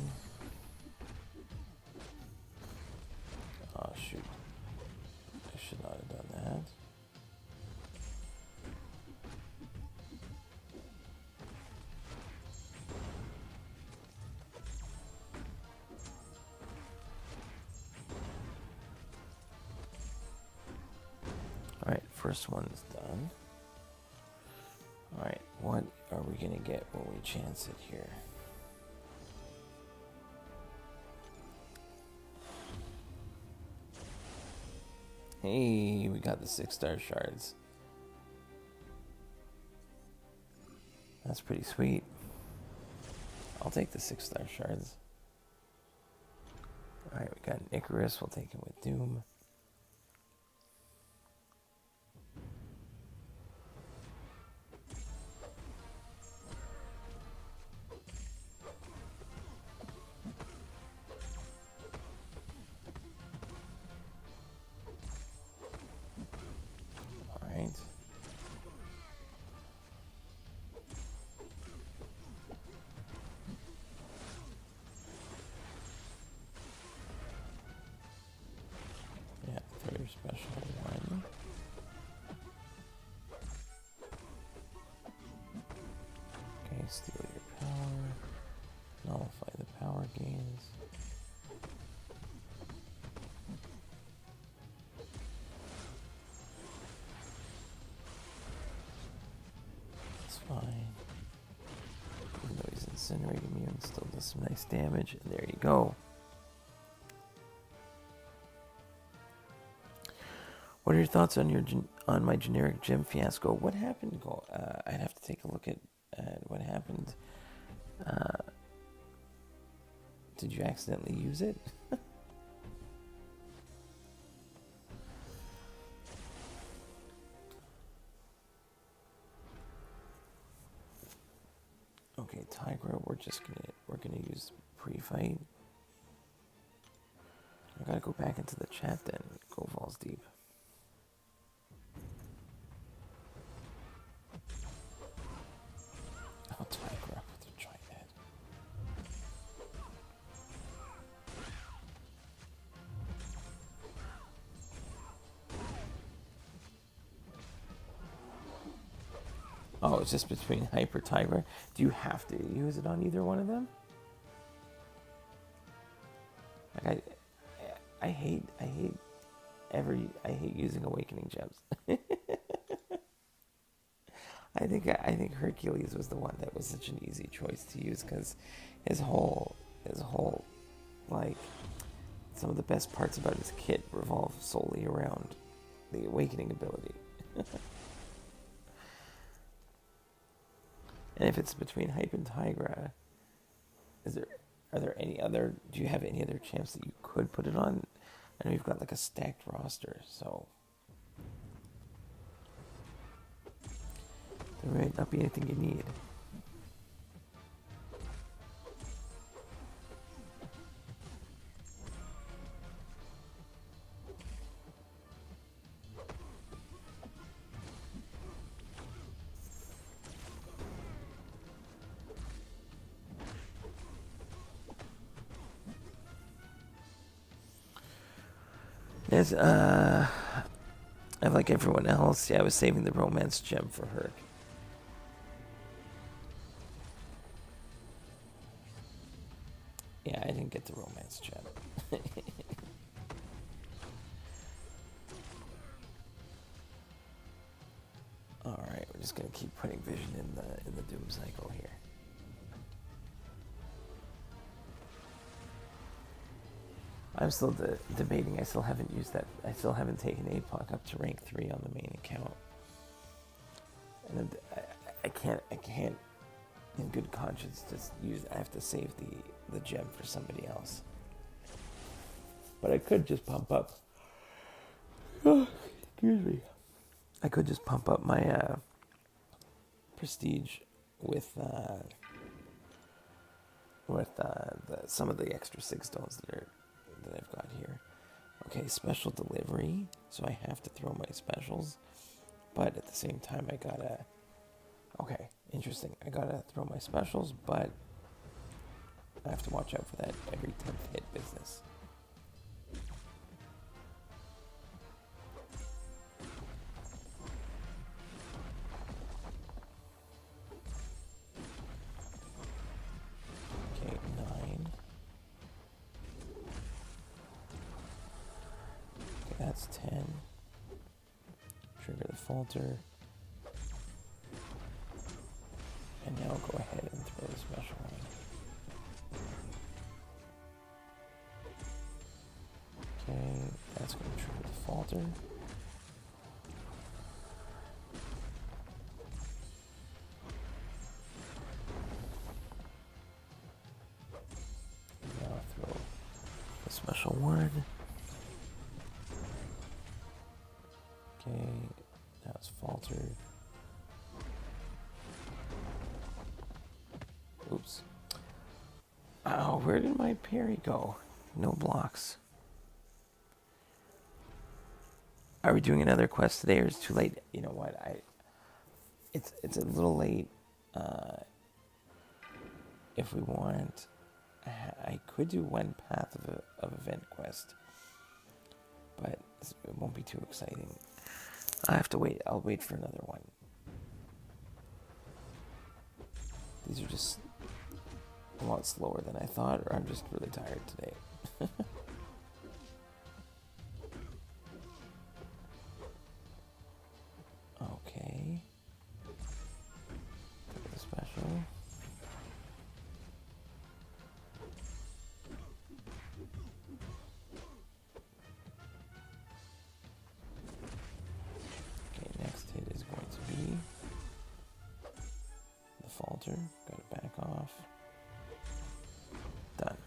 Alright, first one's done. Alright, what are we gonna get when we chance it here? Hey, we got the 6-star shards. That's pretty sweet. I'll take the 6-star shards. Alright, we got Icarus. We'll take him with Doom. Alright. Yeah, third special one. Okay, steal your power. Nullify the power gains. That's fine. Even though he's incinerate immune, still does some nice damage. And there you go. What are your thoughts on on my generic gem fiasco? What happened? I'd have to take a look at what happened. Did you accidentally use it? Okay, Tigra, we're gonna use pre-fight. I gotta go back into the chat then. Go Falls Deep. Oh, Tigra with the giant head. Oh, it's just between Hyper Tigra. Do you have to use it on either one of them? Like I hate using Awakening Gems. I think Hercules was the one that was such an easy choice to use because his whole like some of the best parts about his kit revolve solely around the Awakening ability. And if it's between Hype and Tigra, do you have any other champs that you could put it on? I know you've got like a stacked roster, so there might not be anything you need. There's, I'm like everyone else. Yeah, I was saving the romance gem for her. Yeah, I didn't get the romance gem. Alright, we're just gonna keep putting vision in the doom cycle here. I'm still debating. I still haven't used that. I still haven't taken APOC up to rank 3 on the main account. And I can't in good conscience just use. I have to save the gem for somebody else. But I could just pump up. Oh, excuse me. I could just pump up my prestige with some of the extra 6 stones that I've got here. Okay, special delivery, so I have to throw my specials, but at the same time I gotta. Okay, interesting. I gotta throw my specials, but I have to watch out for that every 10th hit business. Okay, 9. Okay, that's 10. falter. And now go ahead and throw the special one. Okay, that's going to trigger the falter. Now throw the special one. Okay, now it's faltered. Oops. Oh, where did my parry go? No blocks. Are we doing another quest today, or is it too late? You know what? It's a little late. If we want, I could do one path of event quest, but it won't be too exciting. I have to wait. I'll wait for another one. These are just a lot slower than I thought, or I'm just really tired today. Okay. Take the special. Okay, next hit is going to be the falter. Got to back off. Done.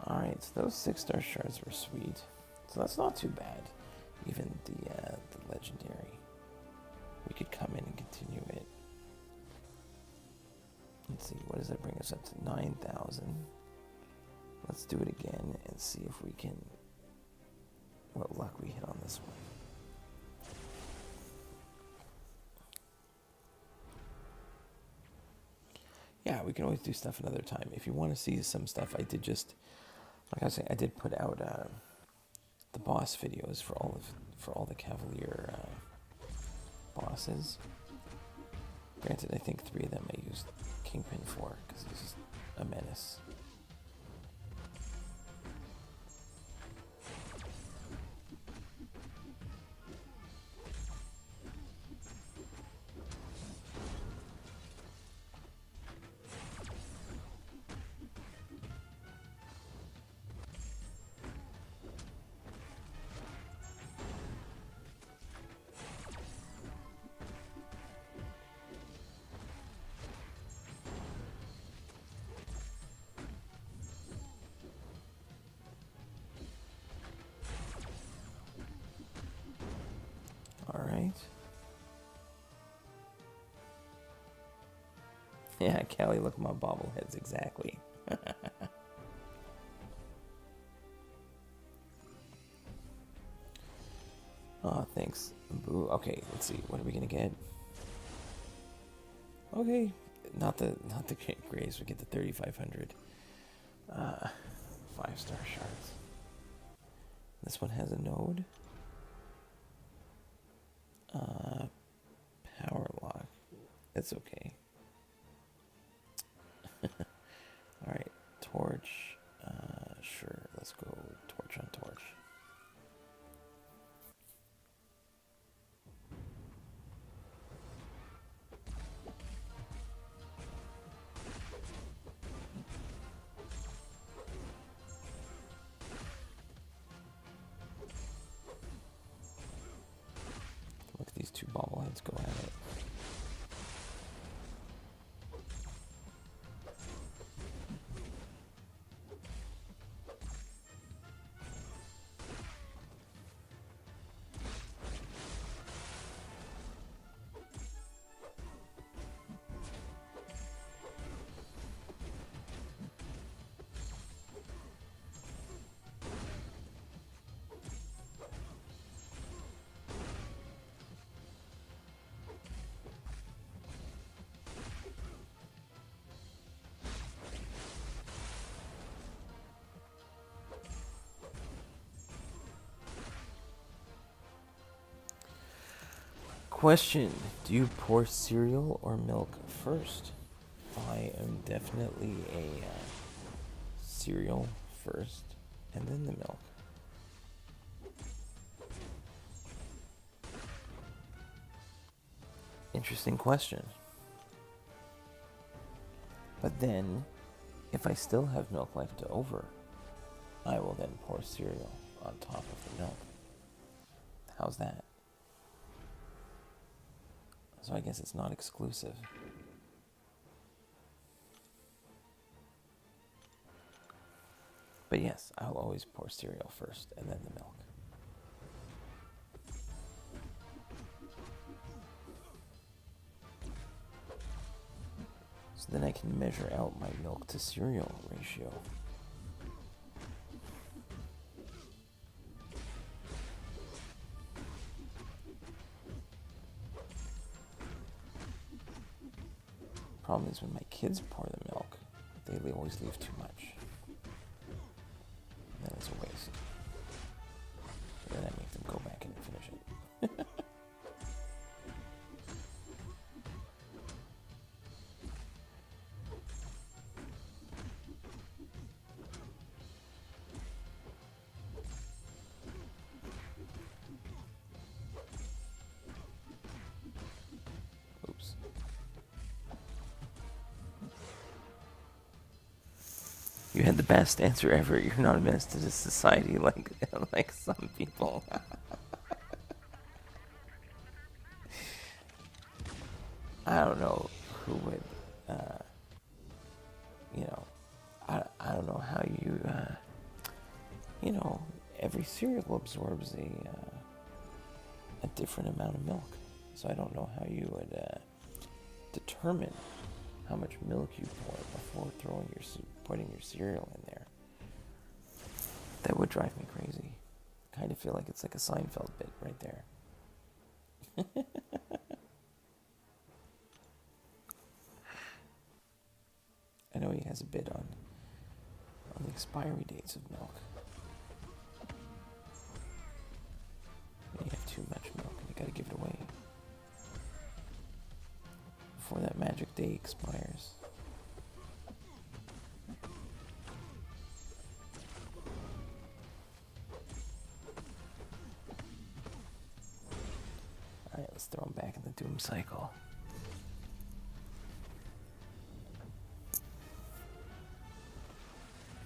Alright, so those 6-star shards were sweet. So that's not too bad. Even the legendary. We could come in and continue it. Let's see, what does that bring us up to? 9,000. Let's do it again and see if we can, what luck we hit on this one. Yeah, we can always do stuff another time. If you want to see some stuff, I did just, like I was saying, I did put out the boss videos for all the Cavalier bosses. Granted, I think 3 of them I used Kingpin for because he's a menace. Alright. Yeah, Callie, look at my bobbleheads, exactly. Oh, thanks. Boo. Okay, let's see. What are we gonna get? Okay, not the Graves. We get the 3,500. 5-star shards. This one has a node. Power lock. It's okay. Alright, torch. Sure, let's go torch on torch. Look at these 2 bobbleheads go at it. Question, do you pour cereal or milk first? I am definitely a cereal first and then the milk. Interesting question. But then, if I still have milk left over, I will then pour cereal on top of the milk. How's that? So I guess it's not exclusive. But yes, I'll always pour cereal first and then the milk. So then I can measure out my milk to cereal ratio. Problem is when my kids pour the milk, they always leave too much. And then it's a waste. So then I make them go back in and finish it. Oops. You had the best answer ever. You're not a menace to the society like some people. I don't know who would, I don't know how you, every cereal absorbs a different amount of milk. So I don't know how you would determine how much milk you pour before putting your cereal in there. That would drive me crazy. Kind of feel like it's like a Seinfeld bit right there. I know he has a bit on the expiry dates of milk. When you have too much milk and you gotta give it away before that magic day expires. Alright, let's throw him back in the doom cycle.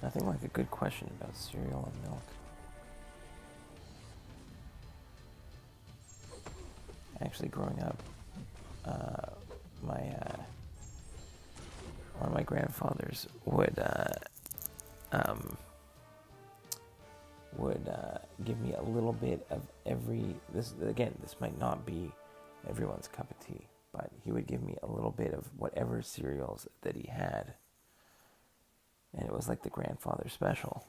Nothing like a good question about cereal and milk. Actually, growing up, one of my grandfathers would give me a little bit of every. This might not be everyone's cup of tea, but he would give me a little bit of whatever cereals that he had. And it was like the grandfather special,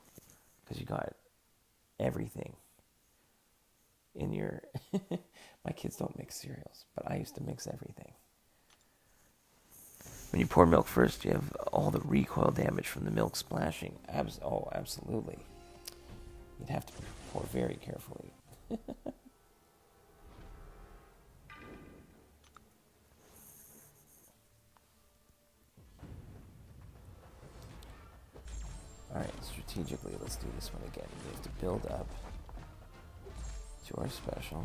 because you got everything in your... My kids don't mix cereals, but I used to mix everything. When you pour milk first, you have all the recoil damage from the milk splashing. Absolutely. You'd have to pour very carefully. Alright, strategically, let's do this one again. We have to build up to our special.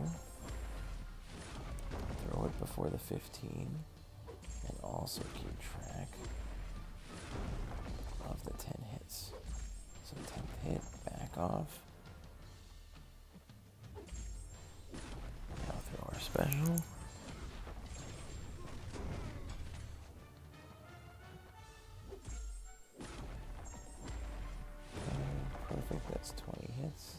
Throw it before the 15. And also keep track of the 10 hits. So 10th hit, back off. Now throw our special. Perfect, that's 20 hits.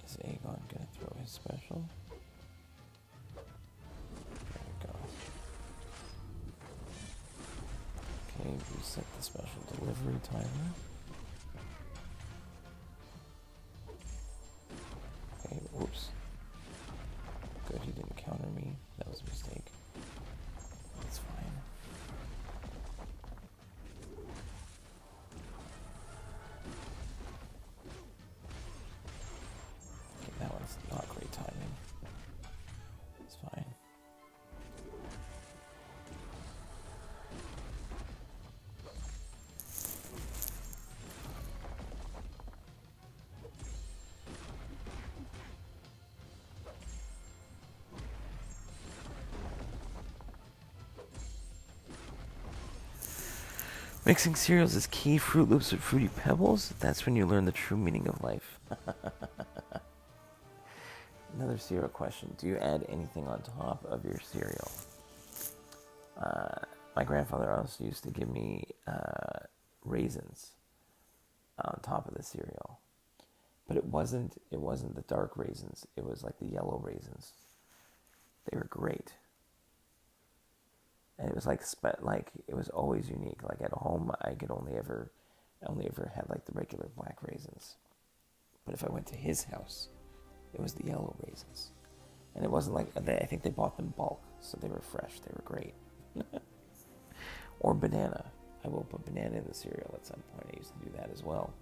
Is Aegon gonna throw his special? There we go. Okay, reset the special delivery timer. Okay, whoops. Good, he didn't counter me. That was a mistake. That's fine. Okay, that one's not great timing. It's fine. Mixing cereals is key. Fruit Loops with Fruity Pebbles. That's when you learn the true meaning of life. Another cereal question. Do you add anything on top of your cereal? My grandfather also used to give me raisins on top of the cereal. But it wasn't the dark raisins. It was like the yellow raisins. They were great. And it was like it was always unique. Like at home, I only ever had like the regular black raisins. But if I went to his house, it was the yellow raisins. And it wasn't like, I think they bought them bulk, so they were fresh. They were great. Or banana. I will put banana in the cereal at some point. I used to do that as well.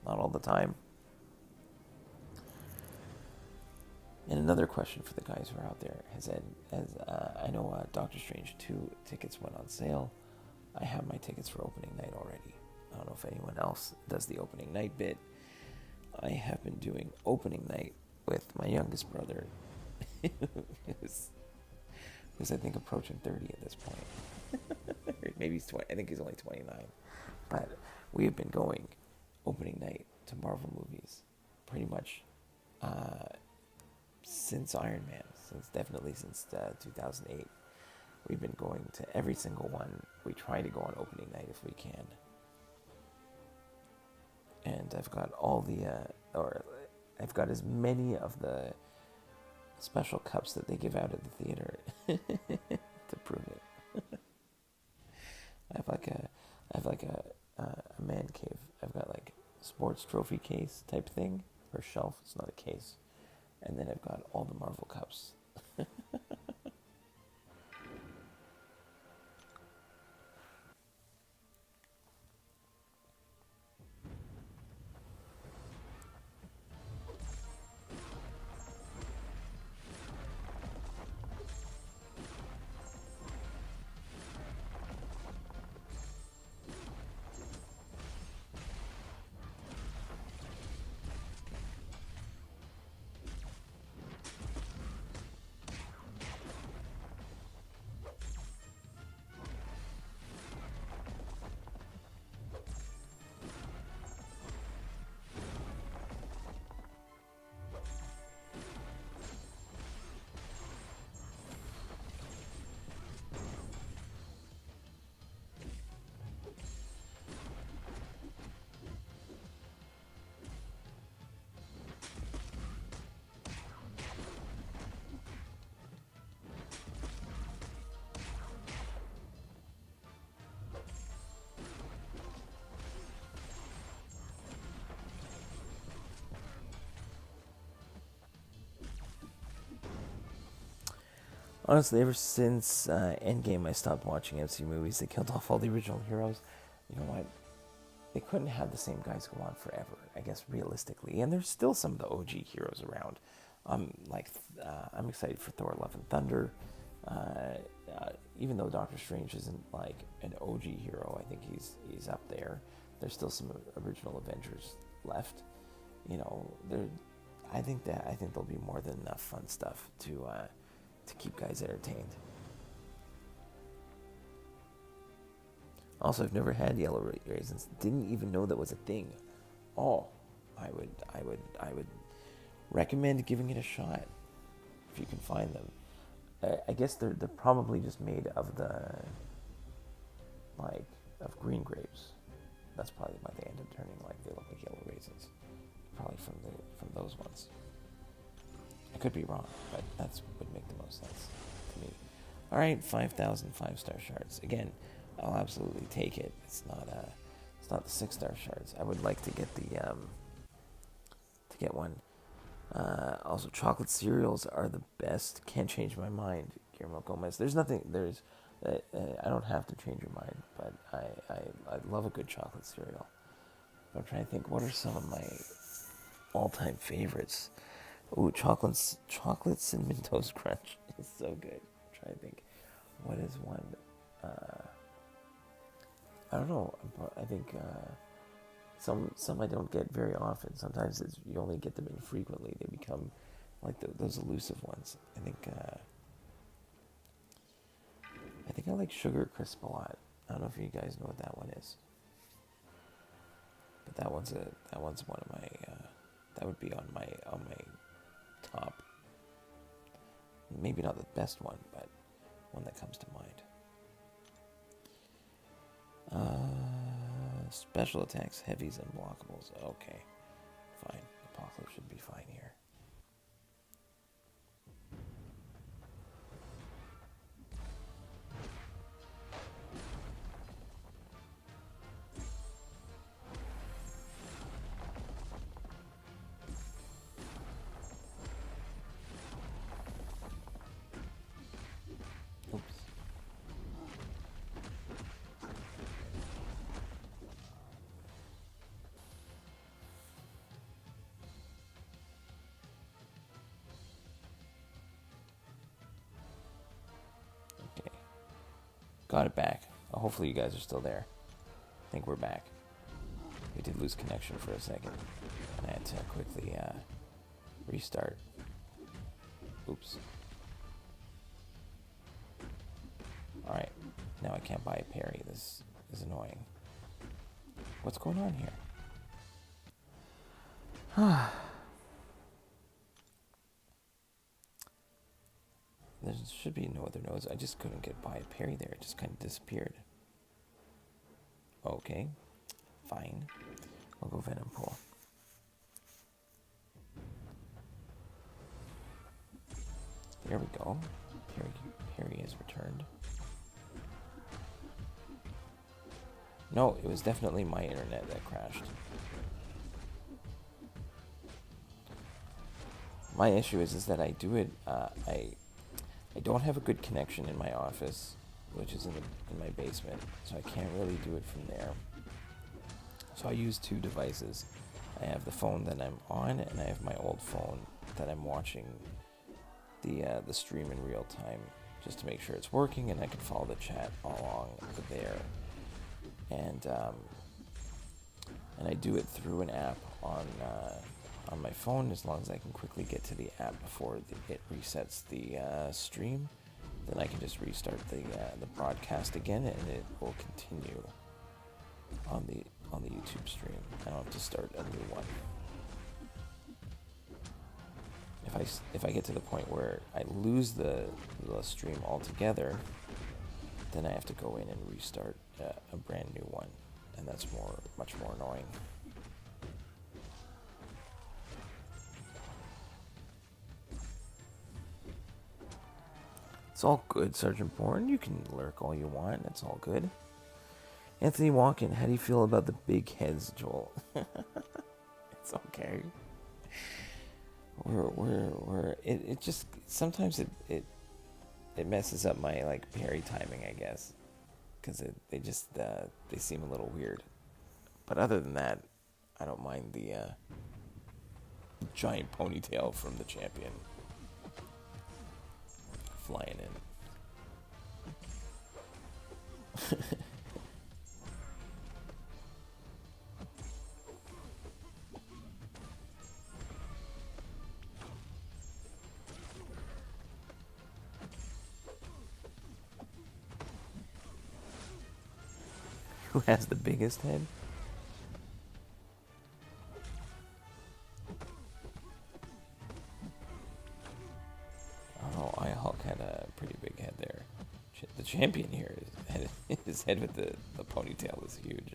Not all the time. And another question for the guys who are out there I know Doctor Strange 2 tickets went on sale. I have my tickets for opening night already. I don't know if anyone else does the opening night bit. I have been doing opening night with my youngest brother, who's I think approaching 30 at this point. Maybe he's 20. I think he's only 29. But we have been going opening night to Marvel movies pretty much since Iron Man, definitely since 2008. We've been going to every single one. We try to go on opening night if we can. And I've got I've got as many of the special cups that they give out at the theater to prove it. I have like a man cave. I've got like sports trophy case type thing, or shelf. It's not a case. And then I've got all the Marvel cups. Honestly, ever since Endgame, I stopped watching MCU movies. They killed off all the original heroes. You know what? They couldn't have the same guys go on forever, I guess, realistically. And there's still some of the OG heroes around. I'm excited for Thor: Love and Thunder. Even though Doctor Strange isn't like an OG hero, I think he's up there. There's still some original Avengers left. You know, I think there'll be more than enough fun stuff to keep guys entertained. Also, I've never had yellow raisins. Didn't even know that was a thing. Oh, I would recommend giving it a shot if you can find them. I guess they're probably just made of of green grapes. That's probably why they end up turning like they look like yellow raisins. Probably from those ones. I could be wrong, but that's would make the most sense to me. All right, 5,000 5-star shards. Again, I'll absolutely take it. It's not the 6-star shards. I would like to get one. Also, chocolate cereals are the best. Can't change my mind, Guillermo Gomez. I don't have to change your mind, but I love a good chocolate cereal. I'm trying to think, what are some of my all-time favorites? Ooh, chocolate cinnamon toast crunch is so good. I'm trying to think, what is one? I don't know. I think some I don't get very often. Sometimes you only get them infrequently. They become like those elusive ones. I think I like Sugar Crisp a lot. I don't know if you guys know what that one is, but that one's one of my that would be on my top. Maybe not the best one, but one that comes to mind. Special attacks, heavies, and blockables. Okay, fine. Apocalypse should be fine here. Oops. Okay. Got it back. Hopefully you guys are still there. I think we're back. We did lose connection for a second. And I had to quickly restart. Oops. Alright. Now I can't buy a parry. This is annoying. What's going on here? There should be no other nodes. I just couldn't get by a parry there. It just kind of disappeared. Okay. Fine. I'll go Venom Pool. There we go. Parry has returned. No, it was definitely my internet that crashed. My issue is that I do it. I don't have a good connection in my office, which is in my basement, so I can't really do it from there. So I use two devices. I have the phone that I'm on, and I have my old phone that I'm watching the stream in real time, just to make sure it's working, and I can follow the chat along there. And I do it through an app on my phone. As long as I can quickly get to the app before it resets the stream, then I can just restart the broadcast again, and it will continue on the YouTube stream. I don't have to start a new one. If I get to the point where I lose the stream altogether, then I have to go in and restart a brand new one, and that's much more annoying. It's all good, Sergeant Bourne. You can lurk all you want. It's all good. Anthony Walken, how do you feel about the big heads, Joel? It's okay. It just sometimes it messes up my like parry timing, I guess, because they seem a little weird. But other than that, I don't mind the giant ponytail from the champion flying in. Who has the biggest head? Oh, Ihulk had a pretty big head there. The champion here, his head with the ponytail is huge.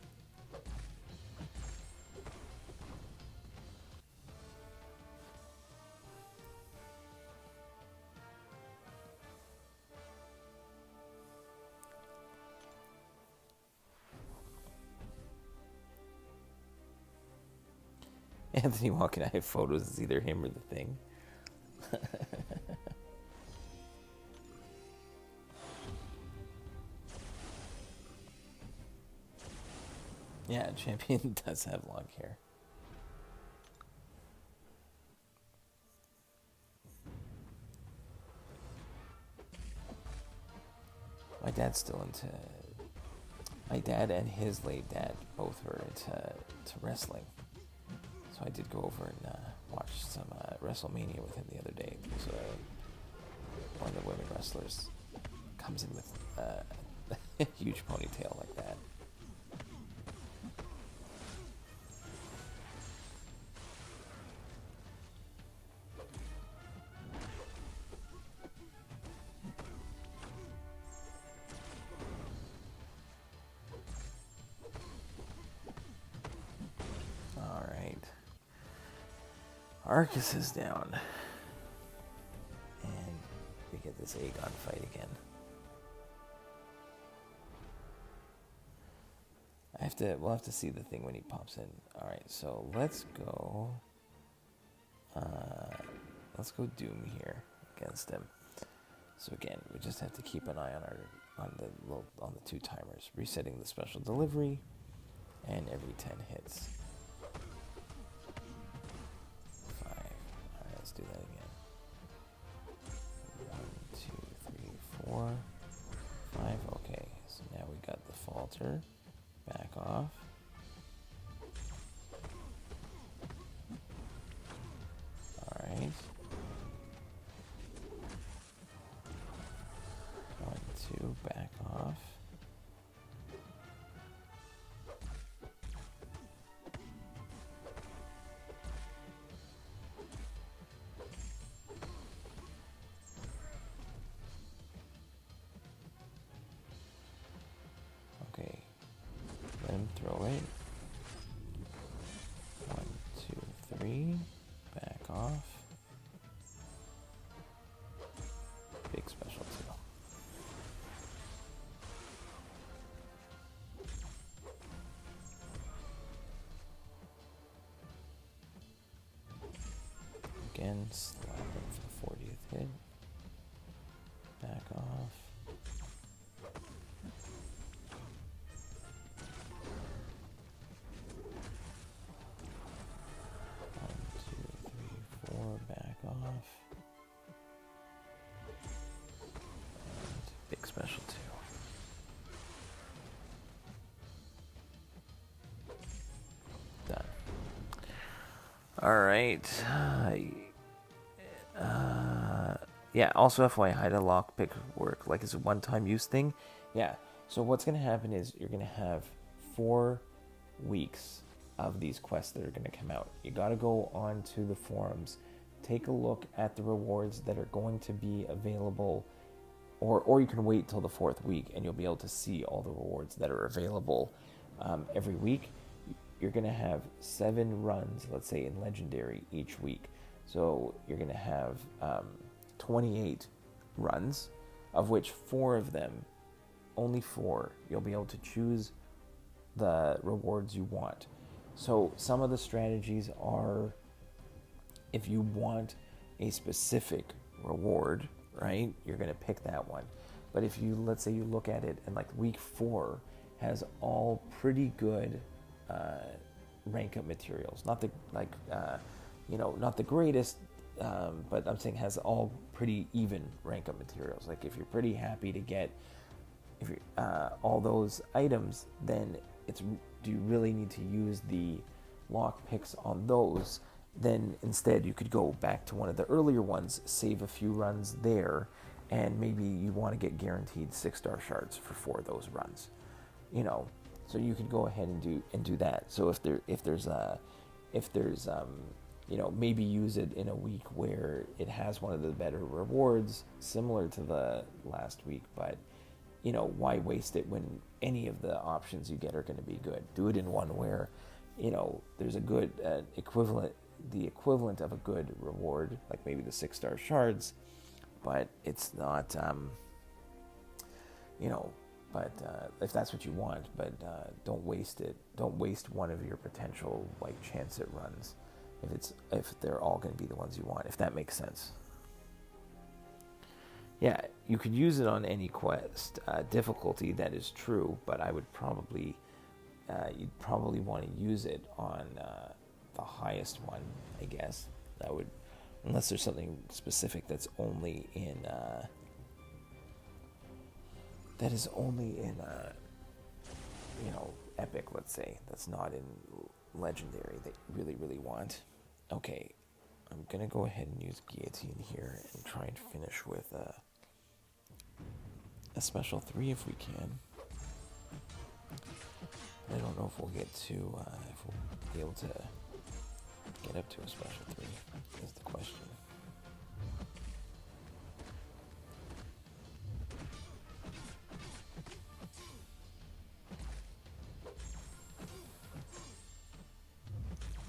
Anthony Walken, I have photos. It's either him or the Thing. Yeah, champion does have long hair. My dad's still into. My dad and his late dad both were into wrestling. So I did go over and watch some WrestleMania with him the other day. So one of the women wrestlers comes in with huge ponytail like that. Alright. Arcus is down. And we get this Aegon fight again. We'll have to see the thing when he pops in. Alright, so let's go Doom here against him. So again, we just have to keep an eye on the 2 timers, resetting the special delivery, and every 10 hits. 5. Alright, let's do that again. 1, 2, 3, 4, 5. Okay, so now we got the falter. Back off. Alright. 1, 2, back off. Okay. Let him throw it. 1, 2, 3. Back off. Big special 2. Again, slap him for the 40th hit. Back off. 4, back off. And big special 2. Done. Alright. Yeah, also FYI, the lockpick work like it's a one-time use thing. Yeah, so what's going to happen is you're going to have 4 weeks of these quests that are going to come out. You got to go onto the forums, take a look at the rewards that are going to be available, or you can wait till the 4th week and you'll be able to see all the rewards that are available every week. You're going to have 7 runs, let's say in Legendary, each week. So you're going to have 28 runs, of which 4 of them, only 4, you'll be able to choose the rewards you want. So some of the strategies are, if you want a specific reward, right, you're going to pick that one. But if you, let's say you look at it and like week 4 has all pretty good rank up materials, not the not the greatest, but I'm saying has all pretty even rank up materials. Like if you're pretty happy to get all those items, then do you really need to use the lock picks on those? Then instead you could go back to one of the earlier ones, save a few runs there, and maybe you want to get guaranteed 6-star shards for 4 of those runs. So you could go ahead and do that. So if there's maybe use it in a week where it has one of the better rewards, similar to the last week, but why waste it when any of the options you get are going to be good? Do it in one where, there's a good the equivalent of a good reward, like maybe the 6-star shards, but it's not, if that's what you want, but don't waste it. Don't waste one of your potential chance it runs if they're all going to be the ones you want, if that makes sense. Yeah, you could use it on any quest difficulty, that is true, but I would probably you'd probably want to use it on the highest one, I guess. That would, unless there's something specific that's only in epic, let's say, that's not in legendary, that you really, really want. Okay, I'm gonna go ahead and use guillotine here and try and finish with a special 3 if we can. But I don't know if we'll get to, if we'll be able to get up to a special 3, is the question.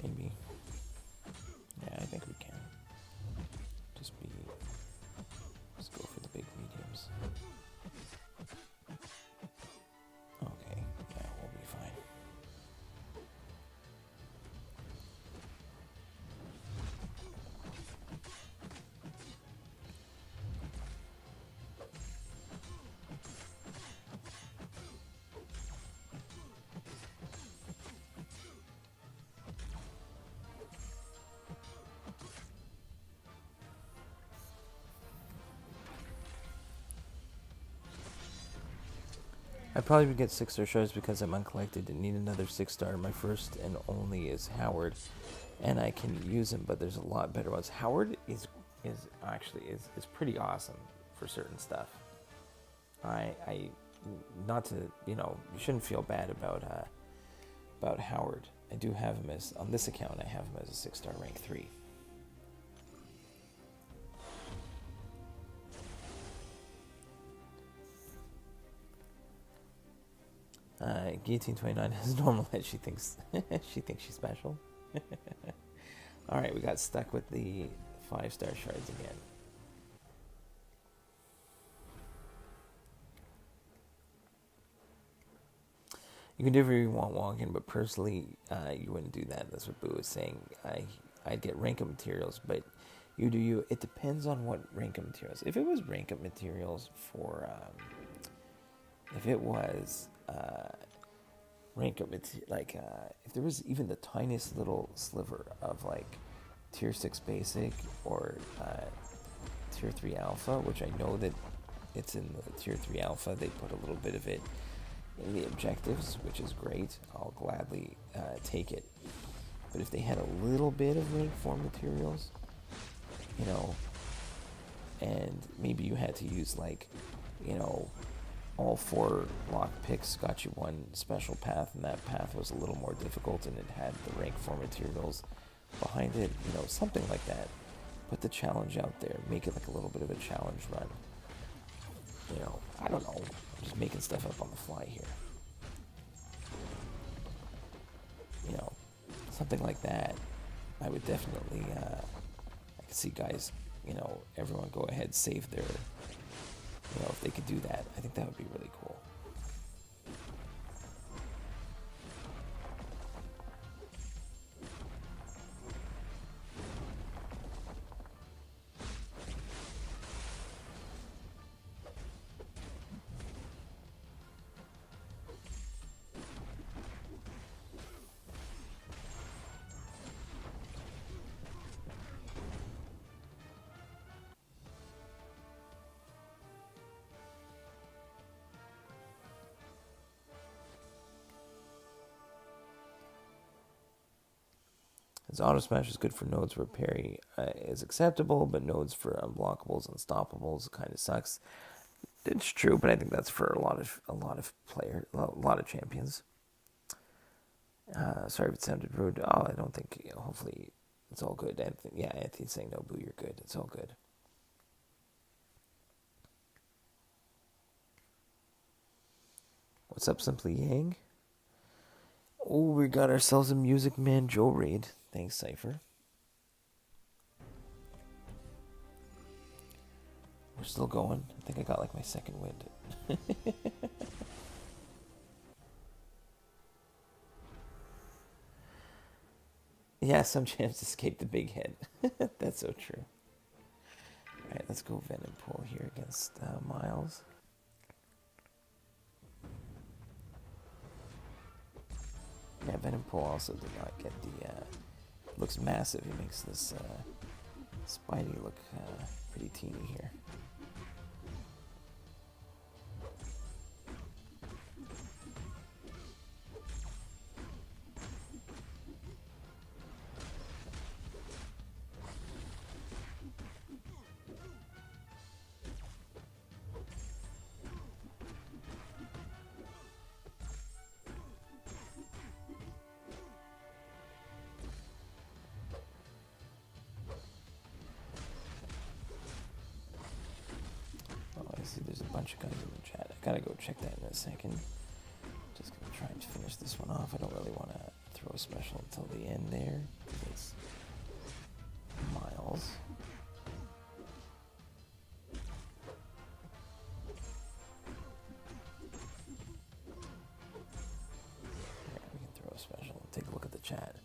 Maybe. Yeah, I think we can. Just go for the big mediums. Okay, yeah, we'll be fine. I probably would get 6-star shards because I'm uncollected and need another 6-star. My first and only is Howard, and I can use him, but there's a lot better ones. Howard is actually pretty awesome for certain stuff. I not to, you shouldn't feel bad about Howard. I do have him as, on this account, I have him as a 6-star rank 3. Guillotine 29 has normal head. She thinks she's special. All right, we got stuck with the 5-star shards again. You can do whatever you want walking, but personally, you wouldn't do that. That's what Boo was saying. I'd get rank up materials, but you do you. It depends on what rank up materials. If it was rank up materials for, if it was rank up, like if there was even the tiniest little sliver of like tier 6 basic or tier 3 alpha, which I know that it's in the tier 3 alpha, they put a little bit of it in the objectives, which is great. I'll gladly take it. But if they had a little bit of rank 4 materials, and maybe you had to use like, all 4 lock picks got you one special path, and that path was a little more difficult and it had the rank 4 materials behind it, something like that. Put the challenge out there, make it like a little bit of a challenge run. I don't know, I'm just making stuff up on the fly here. Something like that. I would definitely, I could see guys, everyone go ahead, save their, if they could do that, I think that would be really cool. His auto smash is good for nodes where parry is acceptable, but nodes for unblockables, unstoppables kind of sucks. It's true, but I think that's for a lot of champions. Sorry if it sounded rude. Oh, I don't think. Hopefully, it's all good. Anthony's saying no, Boo, you're good. It's all good. What's up, Simply Yang? Oh, we got ourselves a Music Man Joe raid. Thanks, Cypher. We're still going. I think I got like my second wind. Yeah, some champs escape the big head. That's so true. Alright, let's go Venom Pool here against Miles. Yeah, Venom Pool also did not get the... looks massive. He makes this Spidey look pretty teeny here. bunch of guys in the chat. I gotta go check that in a second. Just gonna try and finish this one off. I don't really want to throw a special until the end there. It's Miles. There, we can throw a special. Take a look at the chat.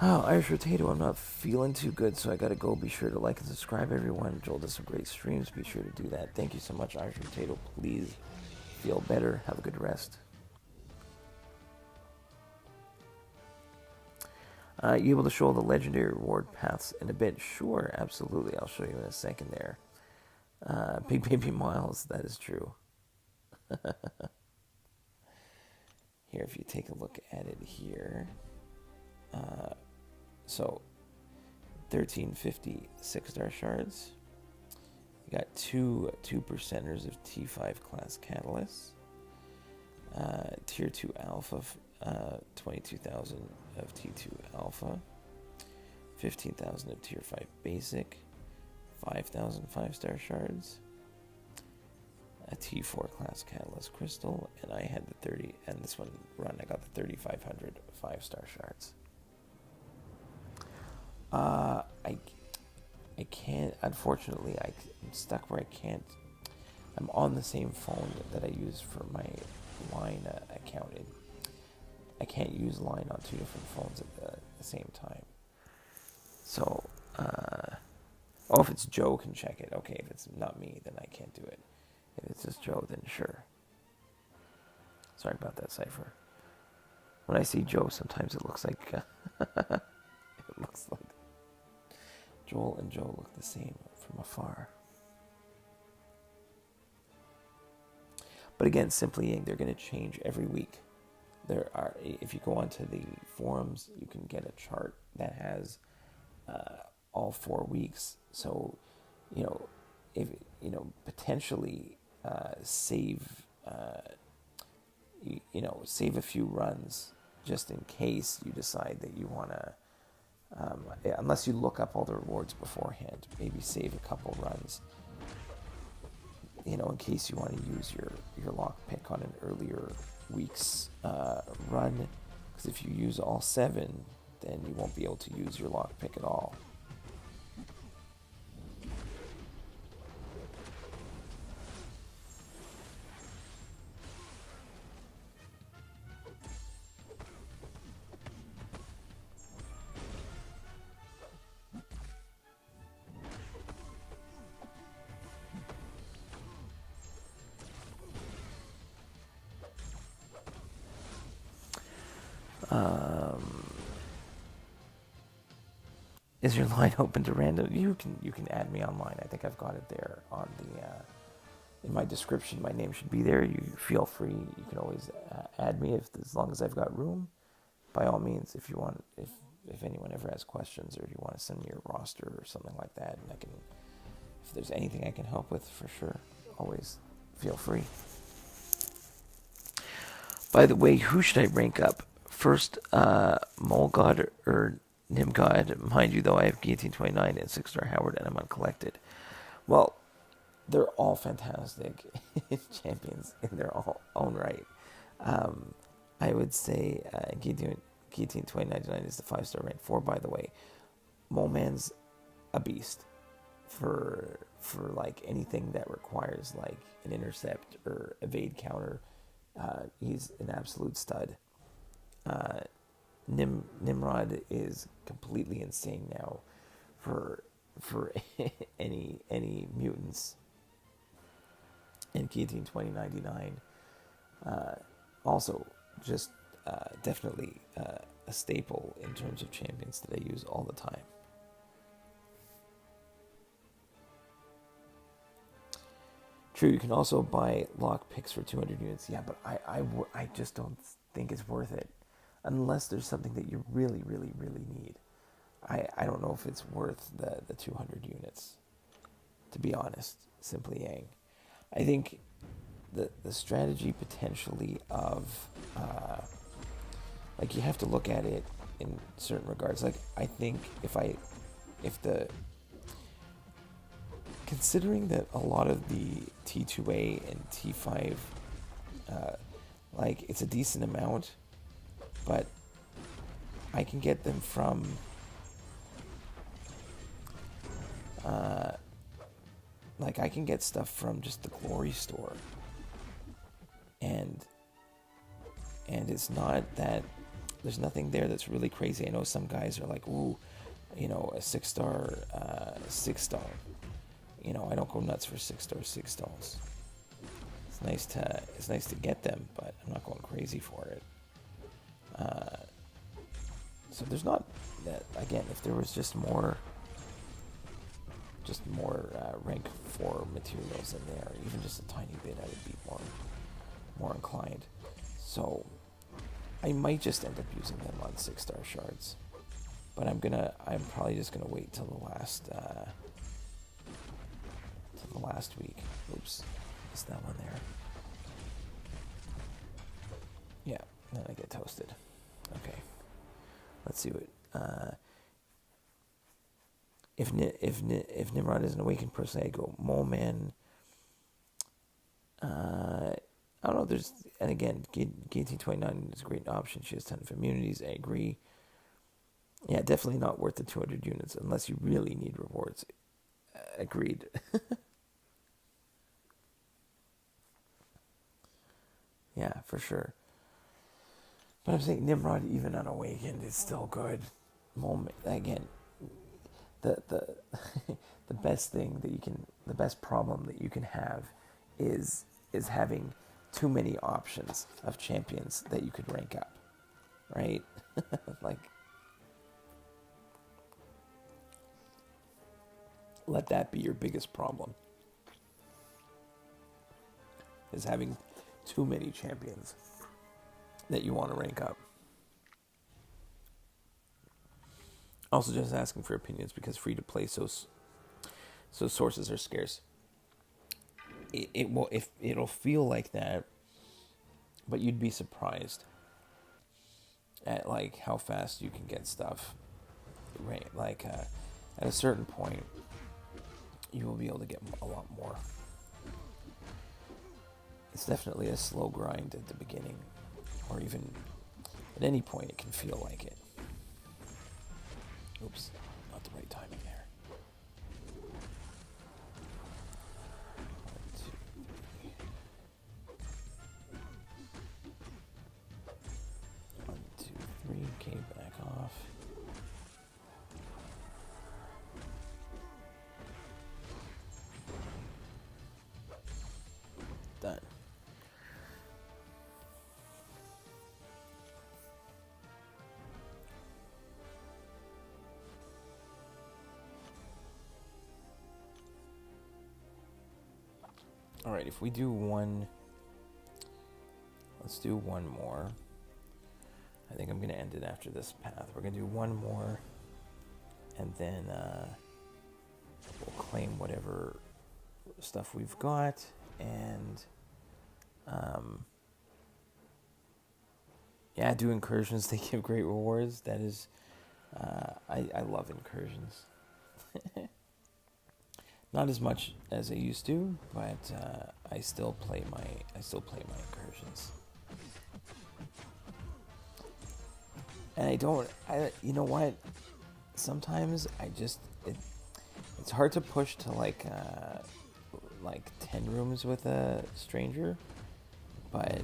Oh, Irish Potato, I'm not feeling too good, so I gotta go. Be sure to like and subscribe, everyone. Joel does some great streams. Be sure to do that. Thank you so much, Irish Potato. Please feel better. Have a good rest. You able to show the legendary reward paths in a bit? Sure, absolutely. I'll show you in a second there. Big Baby Miles, that is true. Here, if you take a look at it here. So, 1350 6-star shards. You got two 2%ers of T5 class catalysts. Tier 2 alpha, 22,000 of T2 alpha. 15,000 of Tier 5 basic. 5,000 5-star shards. A T4 class catalyst crystal. And I had the 30, and this one run, I got the 3,500 5-star shards. I can't, unfortunately, I'm stuck where I can't, I'm on the same phone that I use for my line account. I can't use line on two different phones at the same time. So, oh, if it's Joe, can check it. Okay, if it's not me, then I can't do it. If it's just Joe, then sure. Sorry about that, Cypher. When I see Joe, sometimes it looks like, it looks like Joel and Joe look the same from afar. But again, simply, they're going to change every week. There are, if you go onto the forums, you can get a chart that has all 4 weeks. So, if potentially save, save a few runs just in case you decide that you want to. Unless you look up all the rewards beforehand, maybe save a couple runs, in case you want to use your lock pick on an earlier week's run, because if you use all 7, then you won't be able to use your lock pick at all. Is your line open to random? You can add me on line. I think I've got it there on the in my description. My name should be there. You feel free. You can always add me as long as I've got room. By all means, if you want, if anyone ever has questions, or if you want to send me your roster or something like that, and if there's anything I can help with, for sure, always feel free. By the way, who should I rank up first? Mole God or Nim God? Mind you, though, I have Guillotine 29 and 6-star Howard, and I'm uncollected. Well, they're all fantastic champions in their own right. I would say Guillotine 2099 is the 5-star rank 4, by the way. Mole Man's a beast for like anything that requires like an intercept or evade counter. He's an absolute stud. Nimrod is completely insane now for any mutants. And Guillotine 2099 also just definitely a staple in terms of champions that I use all the time. True, you can also buy lock picks for 200 units. Yeah, but I just don't think it's worth it. Unless there's something that you really, really, really need. I don't know if it's worth the 200 units, to be honest, Simply Yang. I think the strategy potentially of, like, you have to look at it in certain regards. Like, I think because considering that a lot of the T2A and T5, like, it's a decent amount, but I can get them from, like, I can get stuff from just the Glory store, and it's not that, there's nothing there that's really crazy. I know some guys are like, ooh, you know, a 6-star, 6-star. You know, I don't go nuts for 6-star 6-stars. It's nice to get them, but I'm not going crazy for it. So there's not that, again, if there was just more rank 4 materials in there, even just a tiny bit, I would be more inclined. So I might just end up using them on 6-star shards, but I'm probably just gonna wait till the last week. Oops, missed that one there. Yeah, then I get toasted. Okay, let's see what. If Nimrod is an awakened person, I go Mole Man. I don't know. And again, Guillotine 29 is a great option. She has a ton of immunities. I agree. Yeah, definitely not worth the 200 units unless you really need rewards. Agreed. Yeah, for sure. But I'm saying Nimrod, even unawakened, is still good. Again, the the best thing that the best problem that you can have is having too many options of champions that you could rank up, right? Like, let that be your biggest problem, is having too many champions that you want to rank up. Also, just asking for opinions because free to play, so sources are scarce. It'll feel like that, but you'd be surprised at like how fast you can get stuff. Right, like at a certain point, you will be able to get a lot more. It's definitely a slow grind at the beginning, or even at any point it can feel like it. Oops, not the right timing there. 1, 2, 3. 1, 2, 3. Okay, back off. Done. Alright, if we do one, let's do one more. I think I'm going to end it after this path. We're going to do one more, and then we'll claim whatever stuff we've got, and yeah, do incursions. They give great rewards. That is, I love incursions. Not as much as I used to, but I still play my incursions. And you know what? Sometimes it's hard to push to like 10 rooms with a stranger, but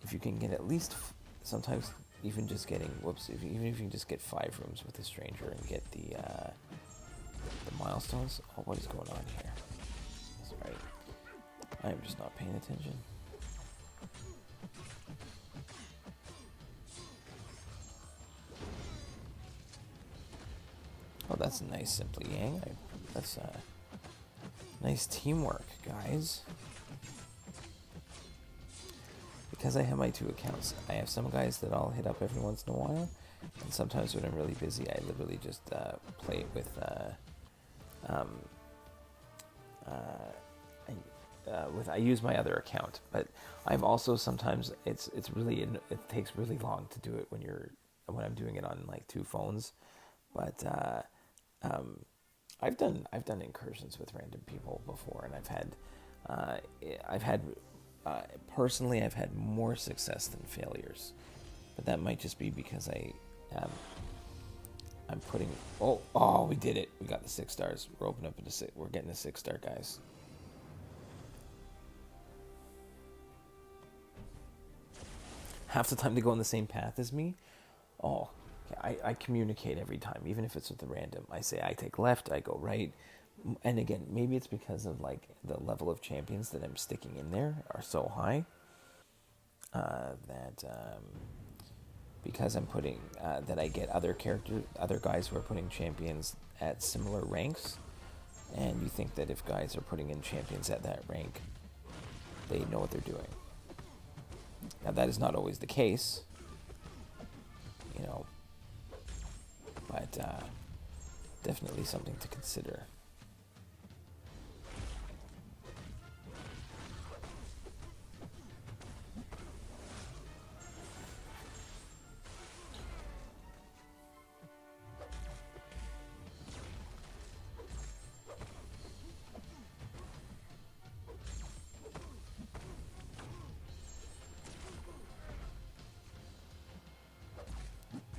if you can get at least sometimes even just getting even if you can just get 5 rooms with a stranger and get the milestones. Oh, what is going on here? That's right. I am just not paying attention. Oh, that's nice, Simply Yang. That's nice teamwork, guys. Because I have my 2 accounts, I have some guys that I'll hit up every once in a while, and sometimes when I'm really busy, I literally just play it with I use my other account. But I've also sometimes it takes really long to do it when I'm doing it on like 2 phones. But I've done incursions with random people before, and I've had personally I've had more success than failures, but that might just be because I'm putting we did it. We got the 6 stars. We're opening up into 6. We're getting a 6-star, guys. Half the time they go on the same path as me. Oh, I communicate every time, even if it's with the random. I say I take left, I go right. And again, maybe it's because of like the level of champions that I'm sticking in there are so high that because I'm putting that I get other guys who are putting champions at similar ranks, and you think that if guys are putting in champions at that rank, they know what they're doing. Now that is not always the case, you know, but definitely something to consider.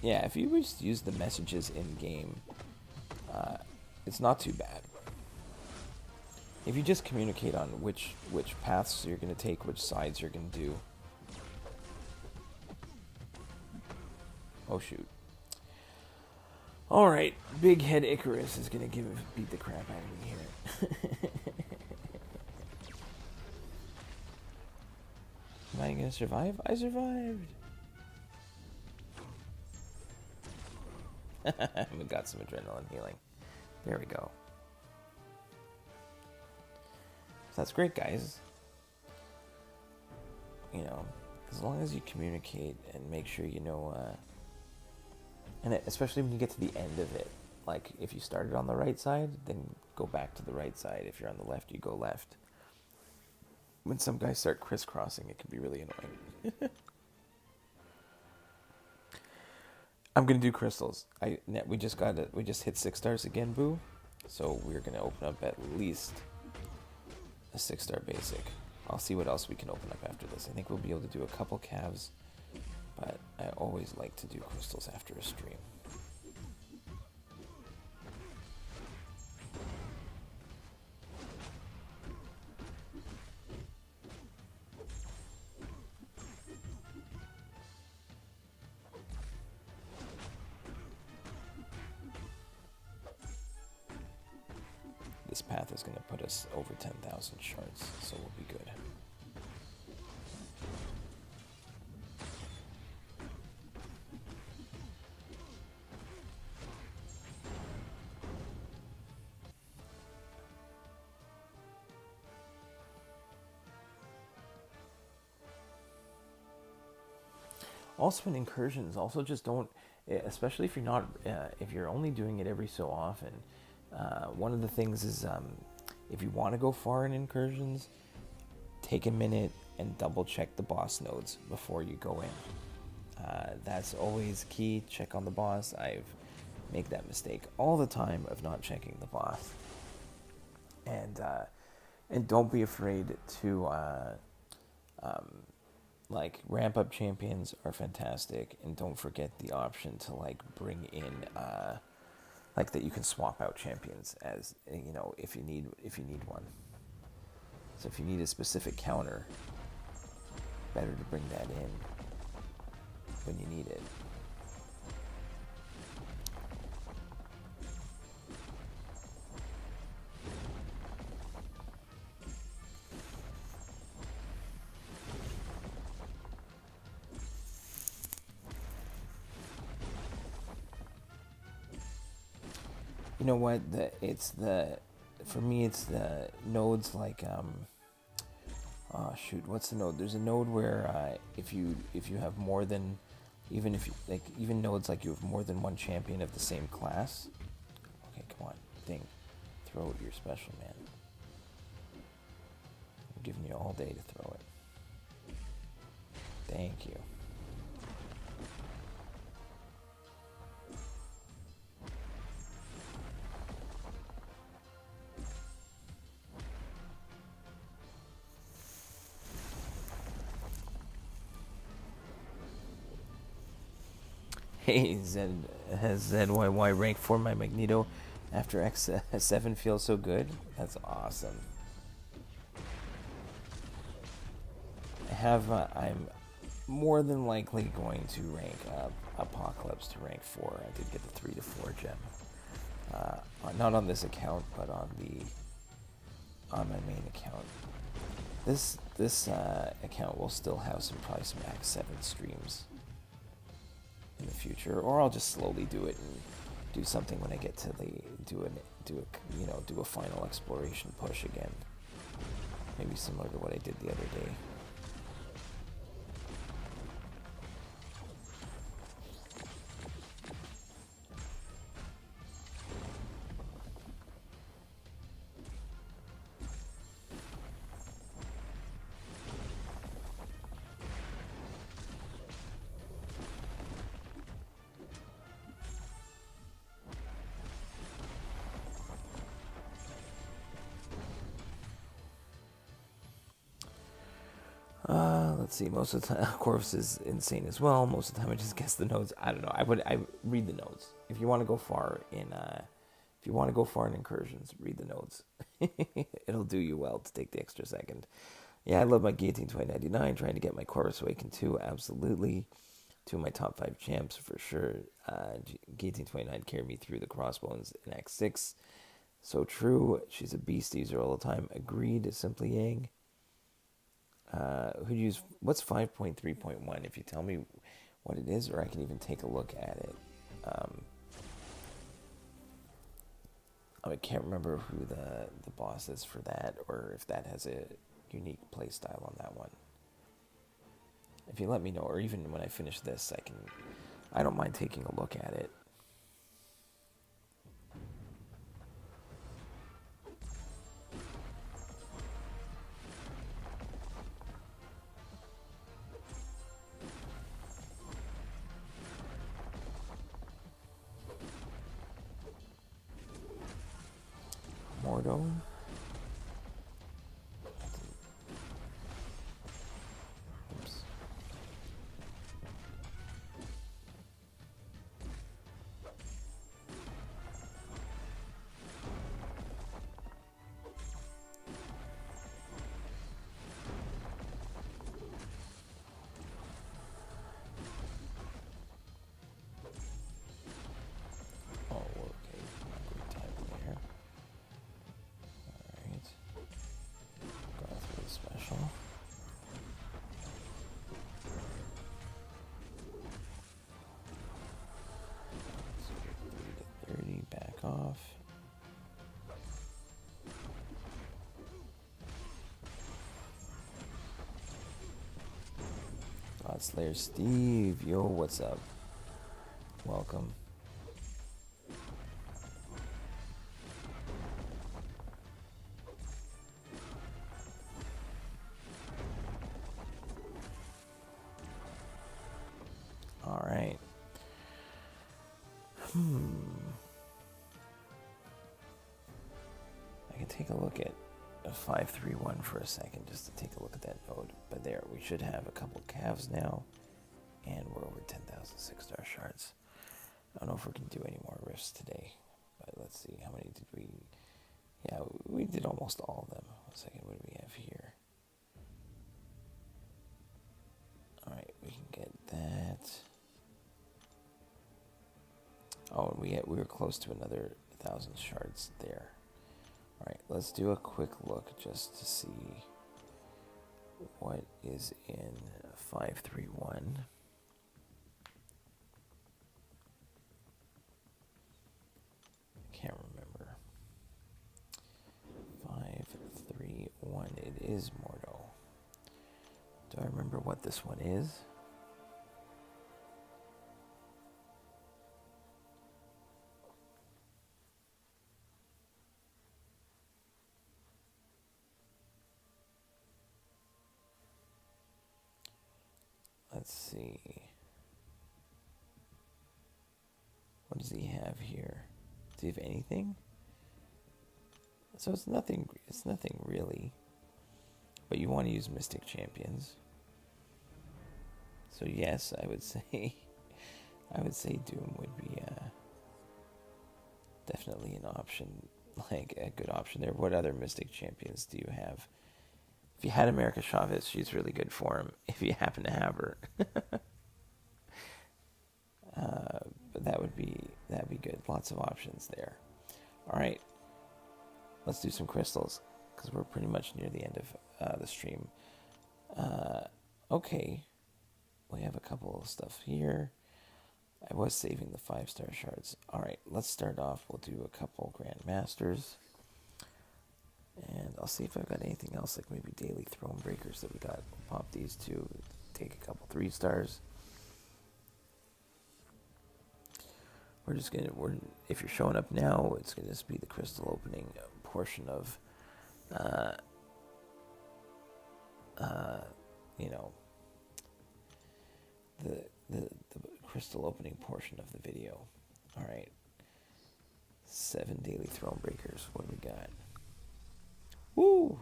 Yeah, if you just use the messages in game, it's not too bad. If you just communicate on which paths you're going to take, which sides you're going to do. Oh shoot. Alright, Big Head Icarus is going to beat the crap out of me here. Am I going to survive? I survived! We got some adrenaline healing. There we go. So that's great, guys. You know, as long as you communicate and make sure you know, and especially when you get to the end of it. Like, if you started on the right side, then go back to the right side. If you're on the left, you go left. When some guys start crisscrossing, it can be really annoying. I'm gonna do crystals. We just hit 6 stars again, boo. So we're gonna open up at least a 6-star basic. I'll see what else we can open up after this. I think we'll be able to do a couple calves, but I always like to do crystals after a stream. This path is going to put us over 10,000 shards, so we'll be good. Also in incursions, also just don't, especially if you're not, if you're only doing it every so often. One of the things is, if you want to go far in incursions, take a minute and double check the boss nodes before you go in. That's always key. Check on the boss. I make that mistake all the time of not checking the boss. And don't be afraid to like ramp up champions are fantastic, and don't forget the option to like bring in like that you can swap out champions as, you know, if you need one. So if you need a specific counter, better to bring that in when you need it. You know what? For me, it's the nodes like oh shoot, what's the node? There's a node where if you have more than, even nodes like you have more than one champion of the same class. Okay, come on, thing, throw it your special, man. I'm giving you all day to throw it. Thank you. Hey, Zed has ZYY rank for my Magneto after X7 feels so good. That's awesome. I'm more than likely going to rank up Apocalypse to rank 4. I did get the 3 to 4 gem. Not on this account, but on my main account. This account will still have probably some X7 streams in the future, or I'll just slowly do it and do something when I get to do a final exploration push again. Maybe similar to what I did the other day. Let's see, most of the time, Corvus is insane as well. Most of the time I just guess the nodes. I don't know. I read the nodes. If you want to go far in incursions, read the nodes. It'll do you well to take the extra second. Yeah, I love my Guillotine 2099, trying to get my Corvus Awakened too, absolutely. 2 of my top 5 champs for sure. Guillotine 29 carried me through the Crossbones in Act 6. So true. She's a beast user all the time. Agreed, Simply Yang. What's 5.3.1? If you tell me what it is, or I can even take a look at it. I can't remember who the boss is for that, or if that has a unique playstyle on that one. If you let me know, or even when I finish this, I don't mind taking a look at it. Mordo. Oops. Oh, okay. Not great timing there. Alright. Go through the special. So 30 to 30, back off. God Slayer Steve, yo, what's up? Welcome. All right. I can take a look at a 531 for a second just to take a look at that node. But there, we should have a couple calves now, and we're over 10,000 6-star shards. I don't know if we can do any more rifts today, but let's see. How many did we... Yeah, we did almost all of them. 1 second, what do we have here? Alright, we can get that. Oh, and we were close to another 1,000 shards there. Alright, let's do a quick look just to see what is in 531. Can't remember. 531. It is Mordo. Do I remember what this one is? Let's see. What does he have here? Does he have anything? So it's nothing really. But you want to use Mystic Champions. So yes, I would say I would say Doom would be definitely an option, like a good option there. What other Mystic champions do you have? If you had America Chavez, she's really good for him. If you happen to have her, but that'd be good. Lots of options there. All right, let's do some crystals because we're pretty much near the end of the stream. Okay, we have a couple of stuff here. I was saving the 5-star shards. All right, let's start off. We'll do a couple Grand Masters. And I'll see if I've got anything else, like maybe Daily Throne Breakers that we got. We'll pop these two, take a couple 3-stars. If you're showing up now, it's going to just be the crystal opening portion of, the crystal opening portion of the video. All right, 7 Daily Throne Breakers. What do we got? Woo!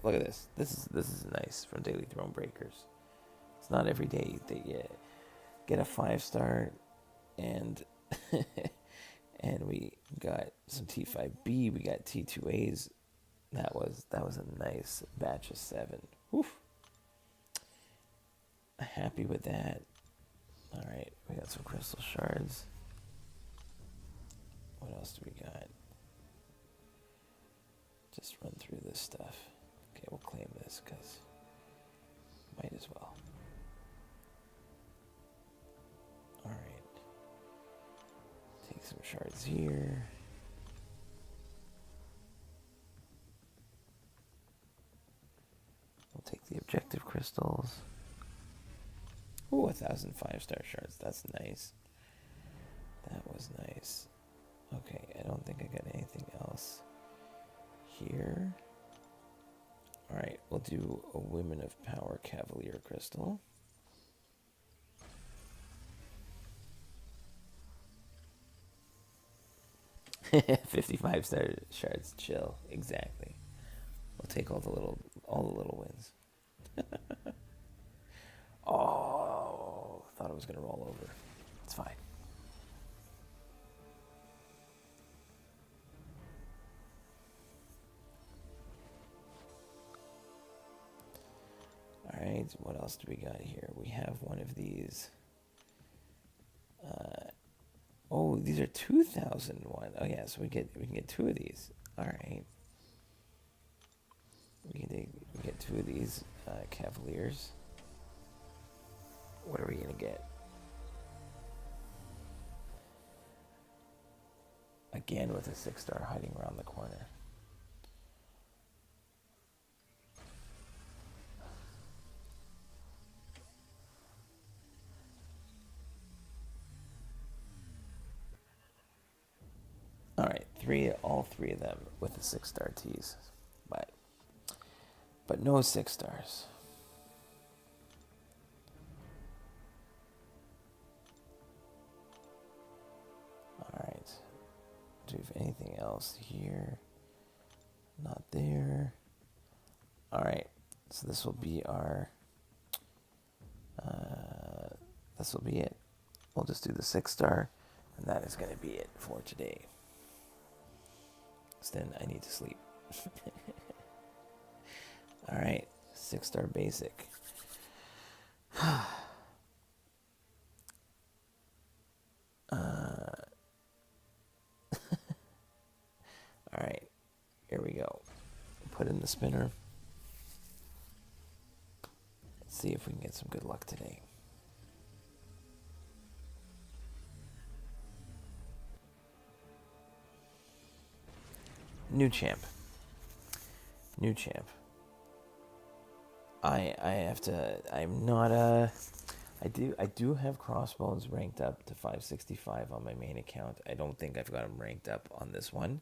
Look at this. This is nice from Daily Throne Breakers. It's not every day that you get a 5-star, and and we got some T5B. We got T2As. That was a nice batch of 7. Woof. Happy with that. All right, we got some crystal shards. What else do we got? Just run through this stuff. Okay, we'll claim this because might as well. All right. Take some shards here. We'll take the objective crystals. Ooh, 1,000 5-star shards. That's nice. That was nice. Okay, I don't think I got anything else here. Alright, we'll do a Women of Power Cavalier crystal. $55 shards, chill. Exactly. We'll take all the little wins. Oh, thought it was gonna roll over. It's fine. Alright, what else do we got here? We have one of these. Oh, these are 2001. Oh yeah, so we can get 2 of these. Alright. We get 2 of these Cavaliers. What are we gonna get? Again with a 6-star hiding around the corner. All three of them with the 6-star tees, but no 6 stars. All right. Do we have anything else here? Not there. All right. So this will be our. This will be it. We'll just do the 6-star, and that is going to be it for today. Then I need to sleep. All right, 6-star basic. All right, here we go. Put in the spinner. Let's see if we can get some good luck today. New champ. I have to. I'm not a. I do have Crossbones ranked up to 565 on my main account. I don't think I've got him ranked up on this one.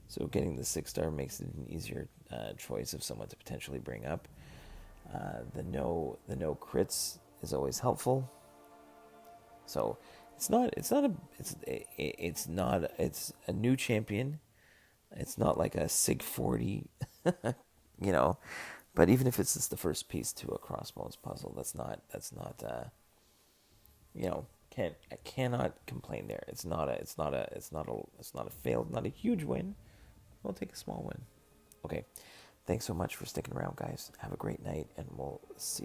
So getting the 6-star makes it an easier choice of someone to potentially bring up. The no crits is always helpful. So it's a new champion. It's not like a Sig 40, But even if it's just the first piece to a Crossbones puzzle, that's not I cannot complain there. It's not a failed, not a huge win. We'll take a small win. Okay. Thanks so much for sticking around, guys. Have a great night, and we'll see